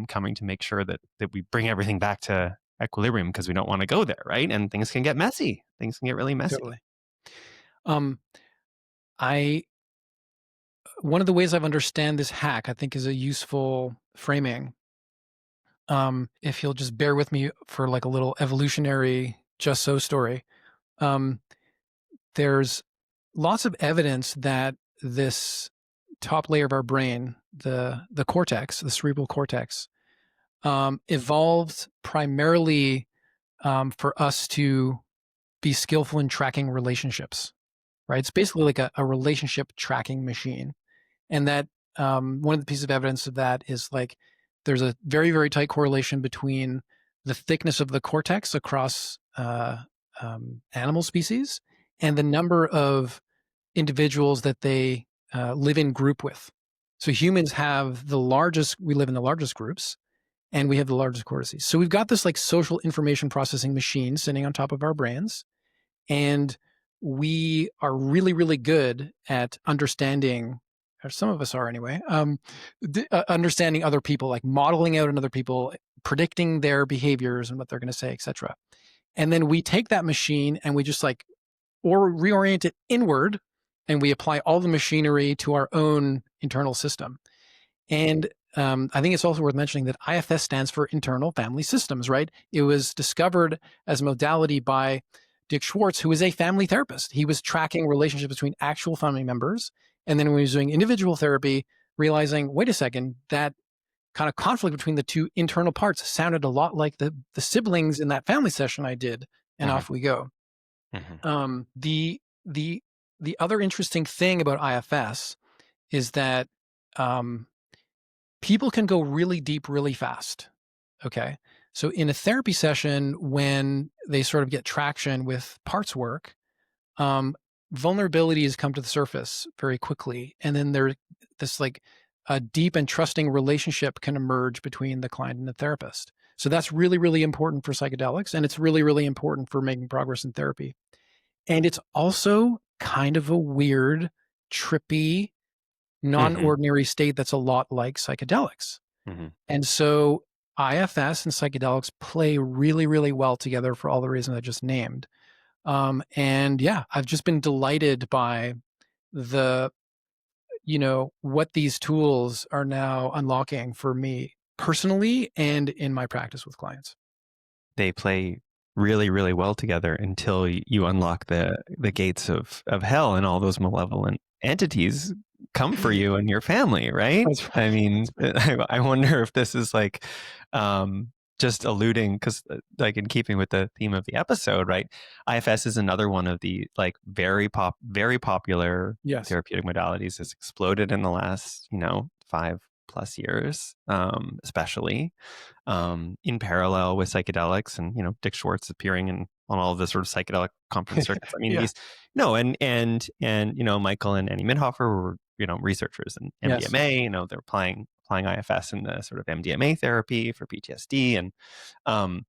coming to make sure that we bring everything back to equilibrium, because we don't want to go there, right? And things can get messy. Things can get really messy. Totally. Um, I One of the ways I've understand this hack, I think, is a useful framing. If you'll just bear with me for like a little evolutionary just so story. Um, there's lots of evidence that this top layer of our brain, the cortex, the cerebral cortex, evolved primarily for us to be skillful in tracking relationships. Right? It's basically like a relationship tracking machine. And that one of the pieces of evidence of that is like there's a very, very tight correlation between the thickness of the cortex across animal species and the number of individuals that they live in group with. So humans have we live in the largest groups, and we have the largest cortices. So we've got this like social information processing machine sitting on top of our brains, and we are really, really good at understanding, or some of us are anyway, understanding other people, like modeling out another people, predicting their behaviors and what they're going to say, etc. And then we take that machine and we just like or reorient it inward, and we apply all the machinery to our own internal system. And I think it's also worth mentioning that IFS stands for internal family systems, right? It was discovered as a modality by Dick Schwartz, who is a family therapist. He was tracking relationships between actual family members. And then when he was doing individual therapy, realizing, wait a second, that kind of conflict between the two internal parts sounded a lot like the siblings in that family session I did. And Mhm. off we go. Mhm. Um, the the the other interesting thing about IFS is that um, people can go really deep really fast. Okay. So in a therapy session, when they sort of get traction with parts work, um, vulnerabilities come to the surface very quickly. And then there's this like a deep and trusting relationship can emerge between the client and the therapist. So that's really, really important for psychedelics. And it's really, really important for making progress in therapy. And it's also kind of a weird, trippy, Hmm. non-ordinary state that's a lot like psychedelics. Hmm. And so IFS and psychedelics play really, really well together for all the reasons I just named. And yeah, I've just been delighted by the, what these tools are now unlocking for me personally and in my practice with clients. They play really, really well together until you unlock the gates of hell, and all those malevolent entities come for you and your family, right? That's right. I mean, That's right. I wonder if this is like just alluding, because like in keeping with the theme of the episode, right? IFS is another one of the like very popular Yes. therapeutic modalities. Has exploded in the last 5+ years, especially in parallel with psychedelics, and Dick Schwartz appearing on all of the sort of psychedelic conference circuits. I mean, Yeah. these no, and Michael and Annie Minhofer were researchers in Yes. MDMA. They're applying IFS in the sort of MDMA therapy for PTSD, um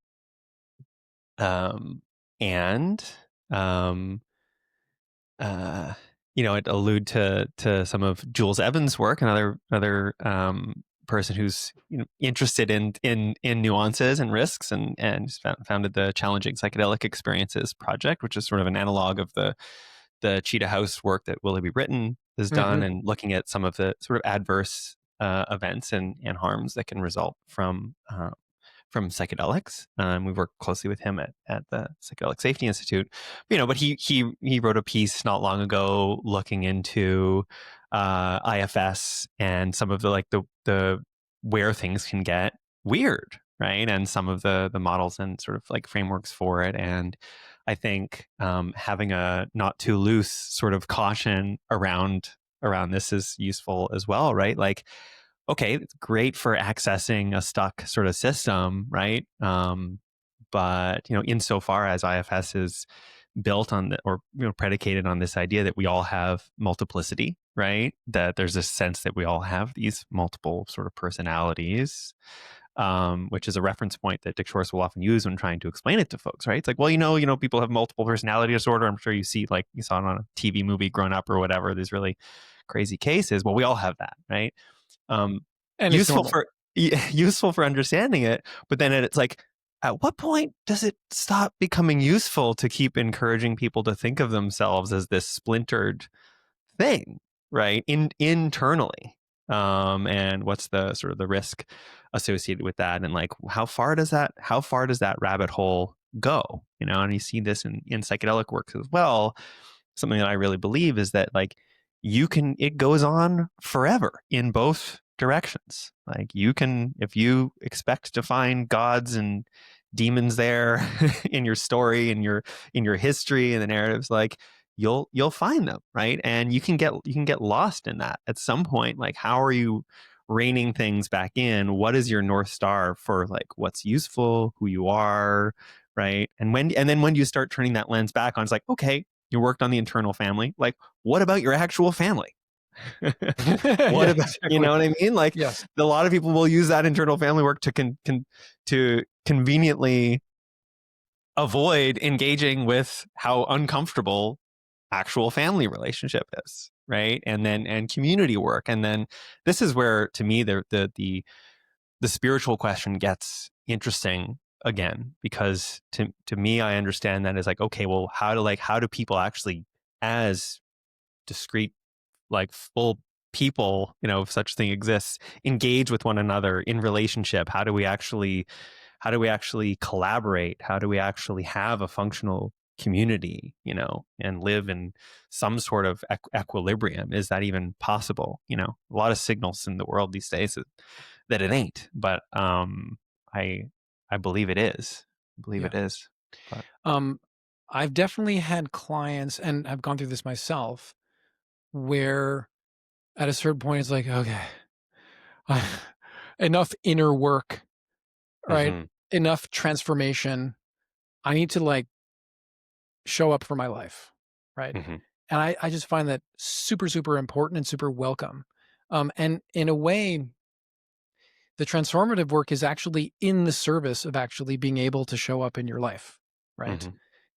um and um uh it allude to some of Jules Evans' work, another person who's interested in nuances and risks, and founded the Challenging Psychedelic Experiences Project, which is sort of an analog of the Cheetah House work that Willoughby Britton has done, Hmm. and looking at some of the sort of adverse events and harms that can result from psychedelics. We worked closely with him at the Psychedelic Safety Institute. But he wrote a piece not long ago looking into IFS and some of the where things can get weird, right? And some of the models and sort of like frameworks for it. And I think having a not too loose sort of caution around this is useful as well, right? Like, okay, it's great for accessing a stuck sort of system, right? But insofar as IFS is built on or predicated on this idea that we all have multiplicity, right? That there's this sense that we all have these multiple sort of personalities, which is a reference point that Dick Schwartz will often use when trying to explain it to folks, right? It's like, well, people have multiple personality disorder. I'm sure you saw it on a TV movie growing up or whatever. These really crazy cases. Well, we all have that, right? um, And it's useful normal. for useful for understanding it, but then it's like, at what point does it stop becoming useful to keep encouraging people to think of themselves as this splintered thing, right? Internally, and what's the sort of the risk associated with that, and like how far does that rabbit hole go? And you see this in psychedelic works as well. Something that I really believe is that like it goes on forever in both directions. Like you can, if you expect to find gods and demons there in your story, in your history and the narratives, like you'll find them, right? And you can get lost in that at some point. Like, how are you reining things back in? What is your North Star for like what's useful, who you are, right? And then when you start turning that lens back on, it's like, okay, you worked on the internal family. Like, what about your actual family? What Yeah, about, you exactly. know what I mean? Like, Yes. a lot of people will use that internal family work to conveniently avoid engaging with how uncomfortable actual family relationship is, right? And community work. And then this is where, to me, the spiritual question gets interesting again, because to me, I understand that as like, okay, well, how do people actually, as discrete, like full people, if such thing exists, engage with one another in relationship? How do we actually collaborate? How do we actually have a functional community, and live in some sort of equilibrium? Is that even possible? A lot of signals in the world these days that it ain't, but I I believe it is. I believe Yeah. it is. But Um, I've definitely had clients, and I've gone through this myself, where at a certain point it's like, okay, enough inner work, right? mm-hmm, Enough transformation. I need to like show up for my life, right? mm-hmm, And I just find that super, super important and super welcome. And in a way, the transformative work is actually in the service of actually being able to show up in your life, right? Hmm.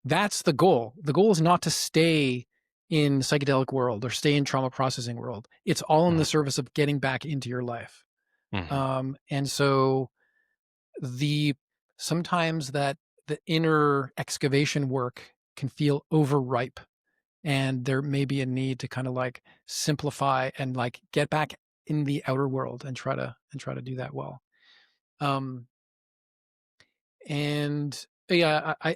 That's the goal. The goal is not to stay in psychedelic world or stay in trauma processing world. It's all in the Hmm. service of getting back into your life. Hmm. And so the sometimes that the inner excavation work can feel overripe, and there may be a need to kind of like simplify and like get back in the outer world and try to do that well. Um, and yeah, I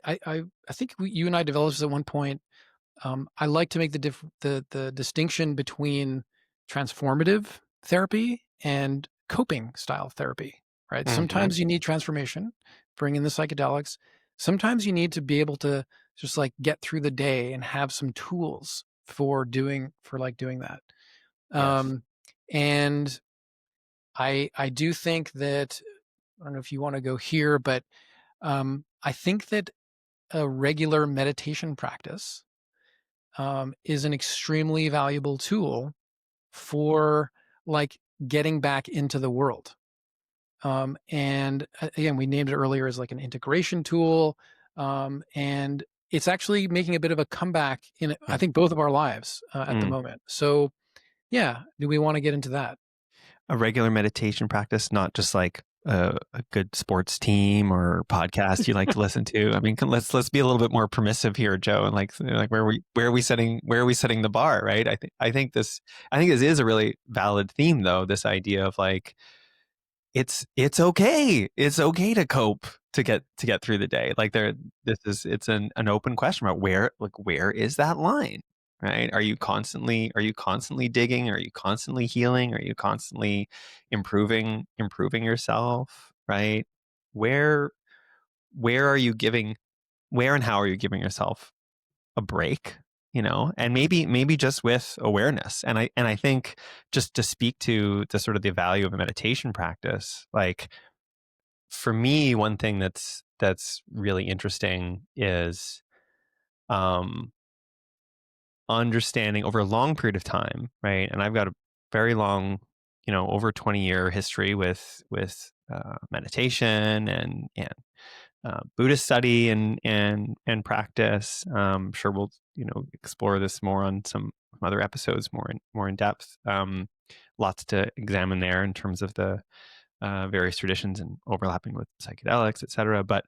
think you and I developed this at one point. I like to make the distinction between transformative therapy and coping style therapy, right? Hmm. Sometimes you need transformation, bring in the psychedelics. Sometimes you need to be able to just like get through the day and have some tools for like doing that. Yes. Um, and I do think that I don't know if you want to go here, but I think that a regular meditation practice is an extremely valuable tool for like getting back into the world. And again, we named it earlier as like an integration tool. And it's actually making a bit of a comeback in, I Yeah. think, both of our lives at the Mm. moment. So, yeah, do we want to get into that? A regular meditation practice, not just like a good sports team or podcast you like to listen to. I mean, let's be a little bit more permissive here, Joe, and like where are we setting the bar, right? I think this is a really valid theme, though. This idea of like it's okay to cope to get through the day. Like it's an open question about where is that line, right? Are you constantly digging? Are you constantly healing? Are you constantly improving yourself, right? where where are you giving where and how are you giving yourself a break, and maybe just with awareness. And I think, just to speak to the sort of the value of a meditation practice, like, for me, one thing that's really interesting is um understanding over a long period of time, right? And I've got a very long, over 20-year history with meditation and Buddhist study and practice. Sure, we'll explore this more on some other episodes, more in depth. Lots to examine there in terms of the various traditions and overlapping with psychedelics, et cetera. But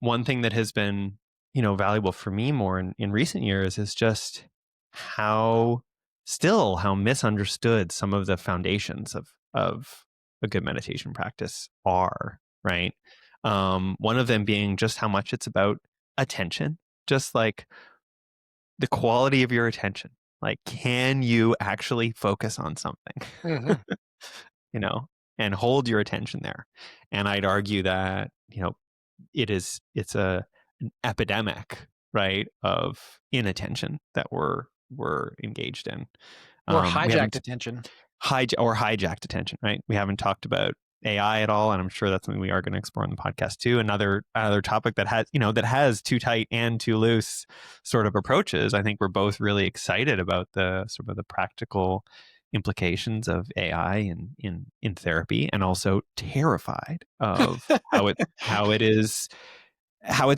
one thing that has been valuable for me more in recent years is just how how misunderstood some of the foundations of a good meditation practice are, right? One of them being just how much it's about attention, just like the quality of your attention. Like, can you actually focus on something? Hmm. you know, and hold your attention there. And I'd argue that, it's an epidemic, right, of inattention that we're engaged in. Or We hijacked haven't attention. hijacked attention, right? We haven't talked about AI at all, and I'm sure that's something we are going to explore in the podcast too. Another topic that has too tight and too loose sort of approaches. I think we're both really excited about the sort of the practical implications of AI in therapy, and also terrified of how it's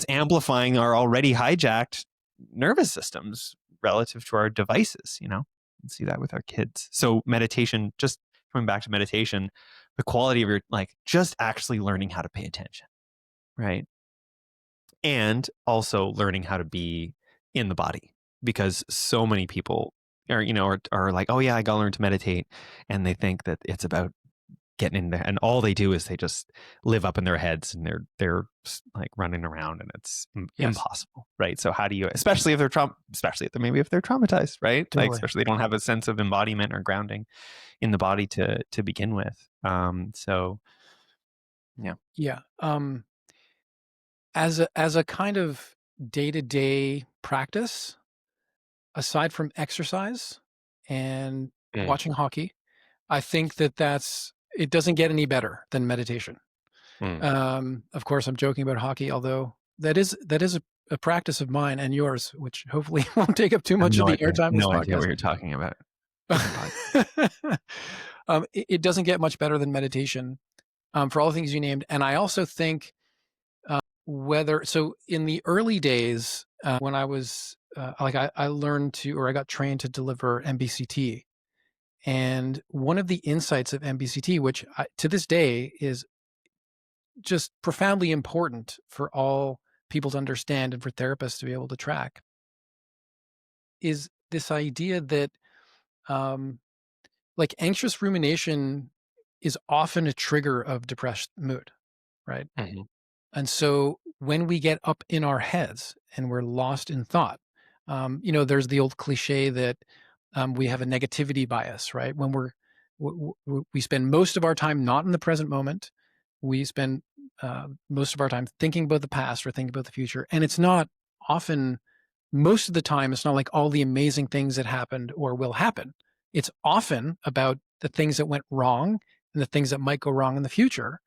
amplifying our already hijacked nervous systems relative to our devices. You see that with our kids. So meditation, just coming back to meditation, the quality of your, like, just actually learning how to pay attention, right? And also learning how to be in the body, because so many people are like, oh yeah, I gotta learn to meditate, and they think that it's about getting in there, and all they do is they just live up in their heads, and they're like running around, and it's Yes, impossible, right? So how do you, especially if they're traumatized, right? Like, totally. especially they don't have a sense of embodiment or grounding in the body to begin with. So yeah. Yeah. As a kind of day-to-day practice, aside from exercise and Mm, watching hockey, I think that it doesn't get any better than meditation. mm. Of course, I'm joking about hockey, although that is a practice of mine and yours, which hopefully won't take up too I have much of the airtime of this no idea podcast. what you're talking about. Different podcast. It doesn't get much better than meditation, for all the things you named. And I also think whether so in the early days when I was I learned to, or I got trained to deliver MBCT. And one of the insights of MBCT, which to this day is just profoundly important for all people to understand and for therapists to be able to track, is this idea that um, like anxious rumination is often a trigger of depressed mood, right? Mhm. And so when we get up in our heads and we're lost in thought, there's the old cliche that we have a negativity bias, right? When we spend most of our time not in the present moment, we spend most of our time thinking about the past or thinking about the future, and it's not often. Most of the time, it's not like all the amazing things that happened or will happen. It's often about the things that went wrong and the things that might go wrong in the future,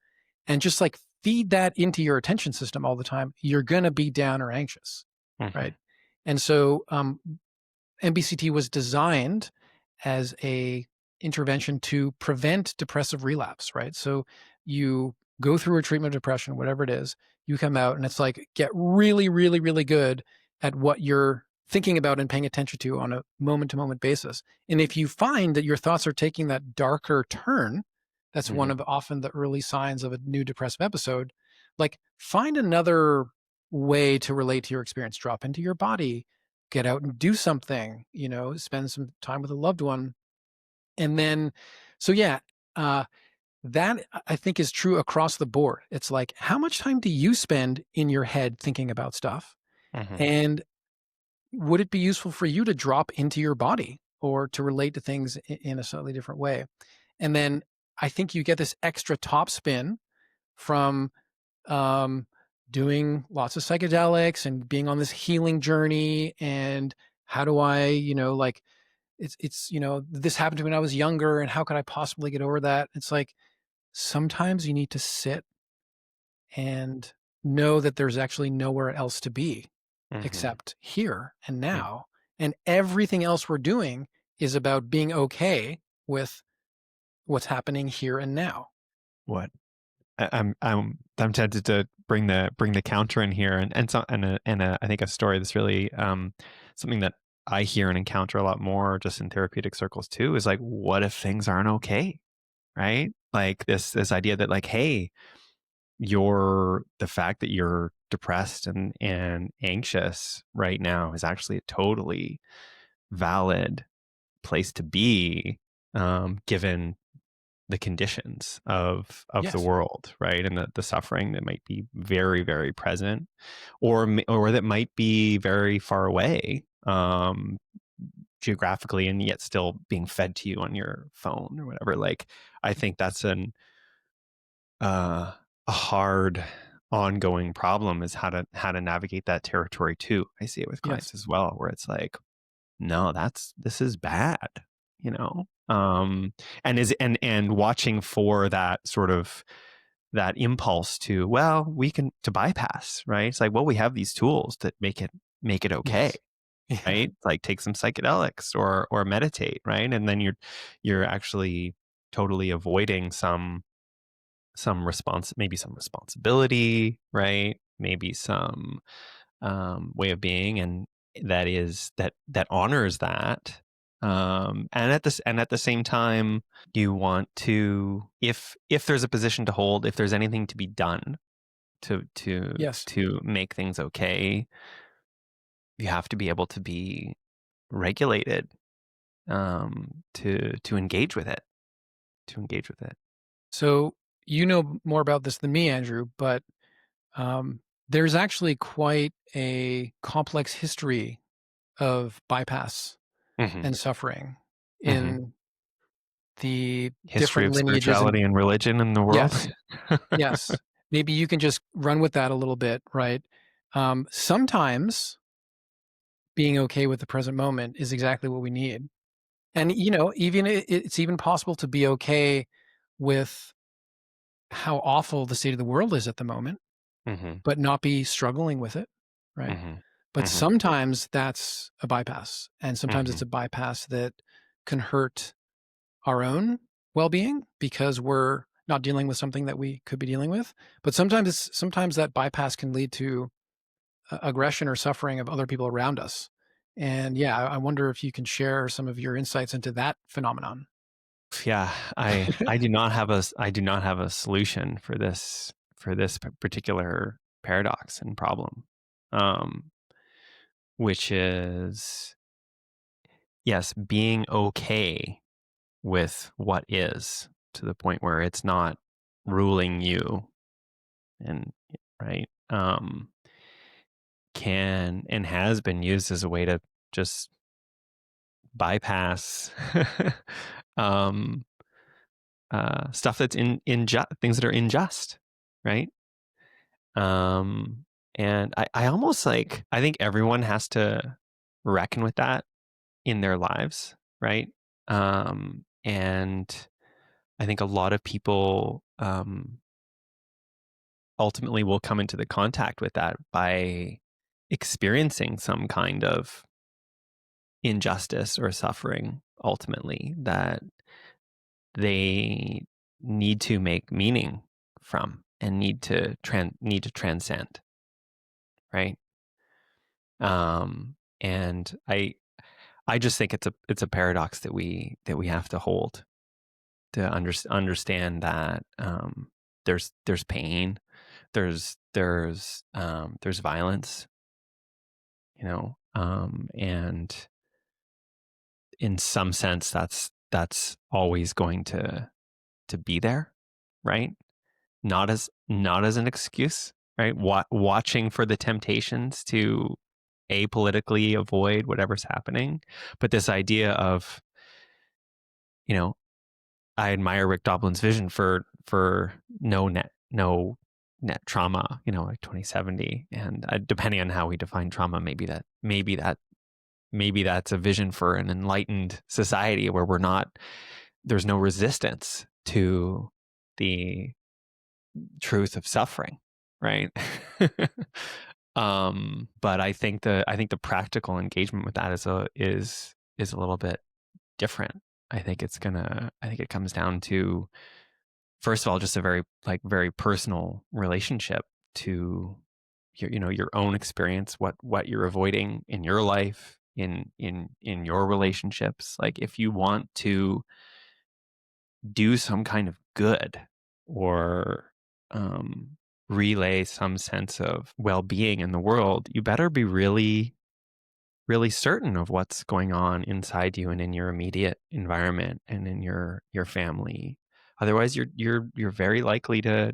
and just like feed that into your attention system all the time, you're going to be down or anxious, right? Mhm. And so MBCT was designed as a intervention to prevent depressive relapse, right? So you go through a treatment of depression, whatever it is, you come out and it's like get really, really, really good at what you're thinking about and paying attention to on a moment to moment basis. And if you find that your thoughts are taking that darker turn, that's one Mhm. of often the early signs of a new depressive episode. Like find another way to relate to your experience, drop into your body, get out and do something, spend some time with a loved one. And then, so yeah, uh, that I think is true across the board. It's like, how much time do you spend in your head thinking about stuff? Mhm. And would it be useful for you to drop into your body or to relate to things in a slightly different way? And then I think you get this extra top spin from um, doing lots of psychedelics and being on this healing journey. And how do I, like this happened to me when I was younger, and how could I possibly get over that? It's like sometimes you need to sit and know that there's actually nowhere else to be Mhm. except here and Yeah. now. And everything else we're doing is about being okay with what's happening here and now. What I'm tempted to bring the counter in here, and I think a story that's really something that I hear and encounter a lot more just in therapeutic circles too is like, what if things aren't okay, right? Like this idea that like, hey, the fact that you're depressed and anxious right now is actually a totally valid place to be, given the conditions of the Yes. world, right? And the suffering that might be very, very present, or that might be very far away, geographically, and yet still being fed to you on your phone or whatever. Like, I think that's a hard ongoing problem is how to navigate that territory too. I see it with Yes. clients as well, where it's like, no, this is bad, you know? And watching for that sort of that impulse to, well, we can to bypass, right? It's like, well, we have these tools that make it okay, Yes. Yeah. right? Like take some psychedelics or meditate, right? And then you're actually totally avoiding maybe some responsibility, right? Maybe some way of being, and that honors that. And at the same time, you want to, if there's a position to hold, if there's anything to be done to to Yes. to make things okay, you have to be able to be regulated, to engage with it, to engage with it. So you know more about this than me, Andrew, but um, there's actually quite a complex history of bypass Hmm. and suffering Hmm. in the History different of lineages. And spirituality and religion in the world. yes, yes, maybe you can just run with that a little bit, right? Sometimes being okay with the present moment is exactly what we need. And, even it's even possible to be okay with how awful the state of the world is at the moment, Hmm. but not be struggling with it, right? Hmm. But Hmm. sometimes that's a bypass, and sometimes it's Hmm. a bypass that can hurt our own well-being because we're not dealing with something that we could be dealing with. But sometimes that bypass can lead to aggression or suffering of other people around us. And yeah, I wonder if you can share some of your insights into that phenomenon. Yeah, I do not have a solution for this particular paradox and problem, um, which is, yes, being okay with what is, to the point where it's not ruling you, and right, can and has been used as a way to just bypass um, stuff that's things that are unjust, right? Um, and I almost like, I think everyone has to reckon with that in their lives, right? And I think a lot of people ultimately will come into the contact with that by experiencing some kind of injustice or suffering, ultimately, that they need to make meaning from and need to transcend, right? And I just think it's a paradox that we have to hold, to understand that there's pain, there's violence, and in some sense that's always going to be there, right? Not as an excuse, right? Watching for the temptations to apolitically avoid whatever's happening, but this idea of, you know, I admire Rick Doblin's vision for no net trauma, like 2070, and depending on how we define trauma, maybe that's a vision for an enlightened society where there's no resistance to the truth of suffering, right? But I think the practical engagement with that is a little bit different. I think it comes down to, first of all, just a very personal relationship to your own experience, what you're avoiding in your life, in your relationships. Like, if you want to do some kind of good, or relay some sense of well-being in the world, you better be really, really certain of what's going on inside you and in your immediate environment and in your family. Otherwise, you're very likely to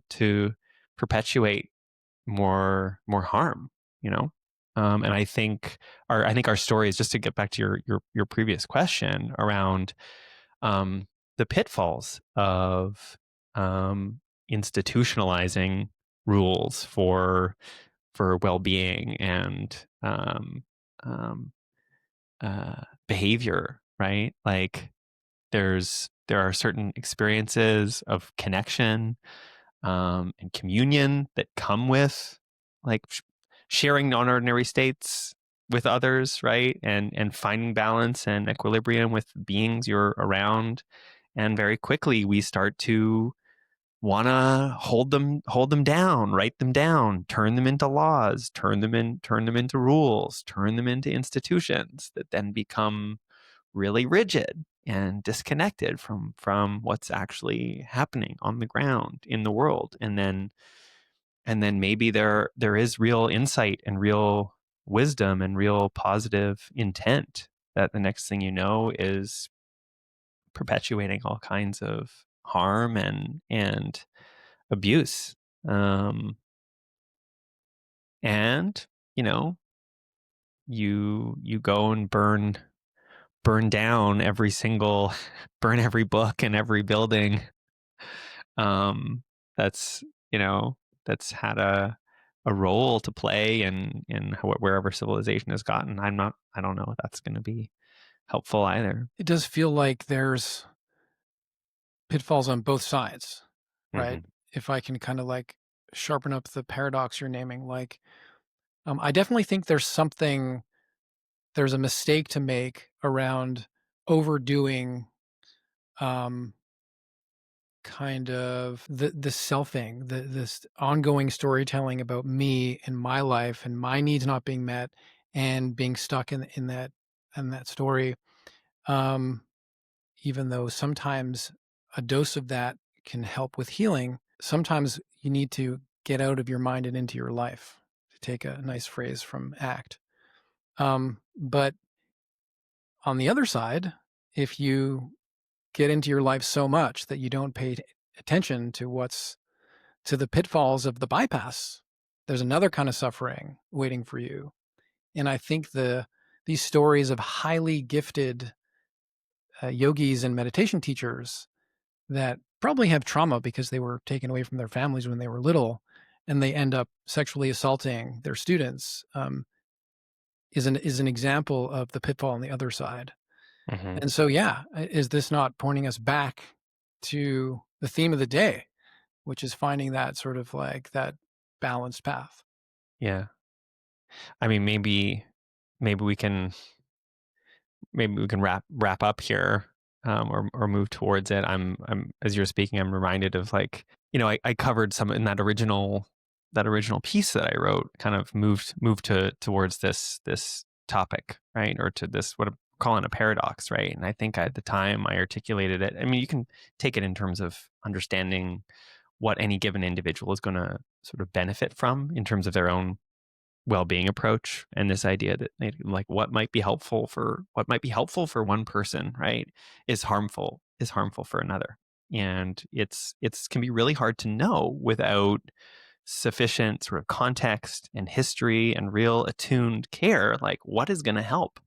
perpetuate more harm. You know, and I think our story is, just to get back to your previous question around the pitfalls of institutionalizing rules for well-being and um, behavior, right? Like, there are certain experiences of connection and communion that come with, like, sharing non-ordinary states with others, right? And finding balance and equilibrium with beings you're around. And very quickly we start to want to hold them down, write them down, turn them into laws, turn them into rules, turn them into institutions that then become really rigid and disconnected from what's actually happening on the ground in the world. And then maybe there is real insight and real wisdom and real positive intent, that the next thing you know is perpetuating all kinds of harm and abuse. And you know you go and burn down every single burn every book and every building um that's you know that's had a role to play in wherever civilization has gotten. I don't know if that's going to be helpful either. It does feel like there's pitfalls on both sides, right? Hmm. If I can kind of like sharpen up the paradox you're naming, like, I definitely think there's a mistake to make around overdoing, um, kind of the selfing, this ongoing storytelling about me and my life and my needs not being met and being stuck in that story. Um, Even though sometimes a dose of that can help with healing, sometimes you need to get out of your mind and into your life, to take a nice phrase from ACT. But on the other side, if you get into your life so much that you don't pay attention to to the pitfalls of the bypass, there's another kind of suffering waiting for you. And I think these stories of highly gifted yogis and meditation teachers that probably have trauma because they were taken away from their families when they were little, and they end up sexually assaulting their students, is an example of the pitfall on the other side. Hmm. And so, yeah, is this not pointing us back to the theme of the day, which is finding that sort of like that balanced path? Yeah. I mean, maybe we can wrap up here, or move towards it. I'm as you're speaking, I'm reminded of, like, I covered some in that original piece that I wrote, kind of moved towards this topic, right? Or to this, what I'm calling a paradox, right? And I think at the time I articulated it. I mean, you can take it in terms of understanding what any given individual is going to sort of benefit from in terms of their own well-being approach, and this idea that, like, what might be helpful for one person, right, is harmful for another. And it's can be really hard to know without sufficient sort of context and history and real attuned care, like what is going to help,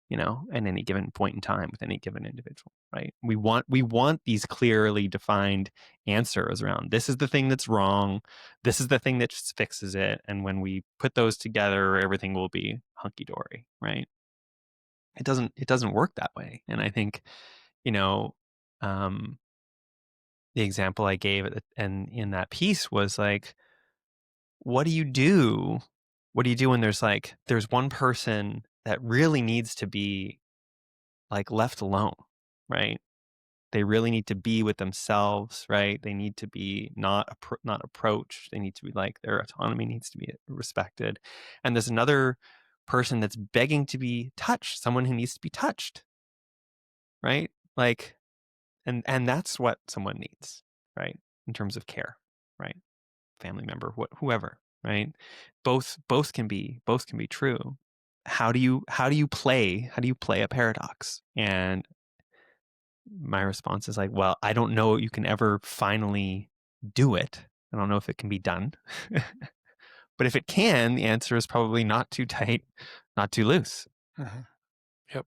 at any given point in time with any given individual, right? We want these clearly defined answers around, this is the thing that's wrong, this is the thing that just fixes it, and when we put those together, everything will be hunky dory, right? It doesn't work that way. And I think, you know, um, the example I gave and in that piece was like, what do you do? What do you do when there's one person that really needs to be, like, left alone, right? They really need to be with themselves, right? They need to be not approached. They need to be, like, their autonomy needs to be respected. And there's another person that's begging to be touched, someone who needs to be touched, right? Like, and that's what someone needs, right? In terms of care, right? Family member, whoever, right? Both can be true. How do you play a paradox? And my response is like, well, I don't know you can ever finally do it. I don't know if it can be done. But if it can, the answer is probably not too tight, not too loose. Mhm. Yep.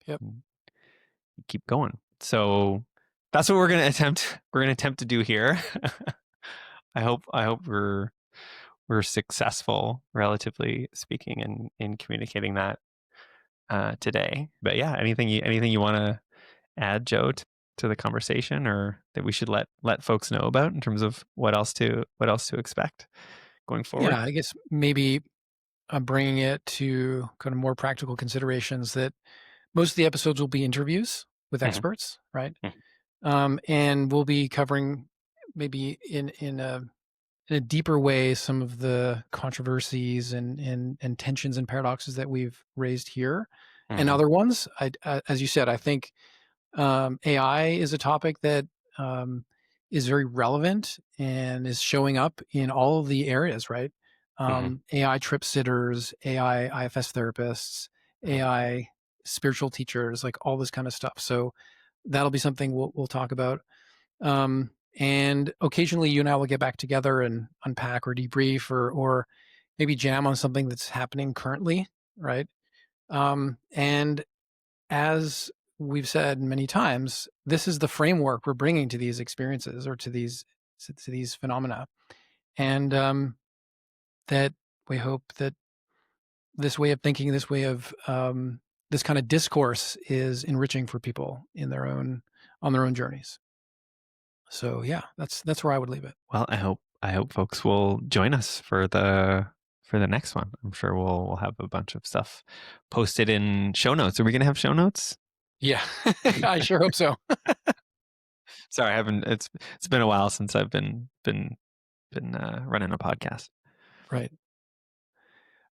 Yep. Mm, keep going. So that's what we're going to attempt to do here. I hope we're successful, relatively speaking, in communicating that today. But yeah, anything you want to add, Joe, to the conversation, or that we should let folks know about in terms of what else to expect going forward? Yeah, I guess maybe bringing it to kind of more practical considerations that most of the episodes will be interviews with Mhm, experts, right? mhm, And we'll be covering maybe in a deeper way some of the controversies and tensions and paradoxes that we've raised here, and mhm, other ones. As you said, I think AI is a topic that um, is very relevant and is showing up in all of the areas, right? mhm, AI trip sitters, AI IFS therapists, mhm, AI spiritual teachers, like all this kind of stuff. So that'll be something we'll talk about. And occasionally you and I will get back together and unpack or debrief or maybe jam on something that's happening currently, right? And as we've said many times, this is the framework we're bringing to these experiences or to these phenomena, and that we hope that this way of thinking, this way of this kind of discourse is enriching for people in their own on their own journeys. So yeah, that's where I would leave it. well, I hope folks will join us for the next one. I'm sure we'll have a bunch of stuff posted in show notes. Are we going to have show notes? Yeah, I sure hope so. Sorry, I haven't. It's been a while since I've been running a podcast. Right.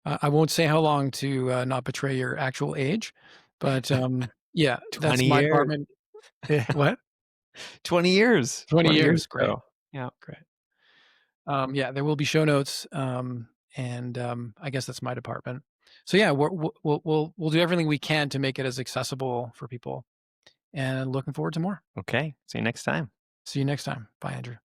I won't say how long to not betray your actual age, but yeah, that's 20 my years. department. What? 20 years. 20 20 years years. Great. ago. Yeah. Great. Yeah, there will be show notes, and I guess that's my department. So yeah, we'll do everything we can to make it as accessible for people, and looking forward to more. Okay. See you next time. See you next time. Bye, Andrew.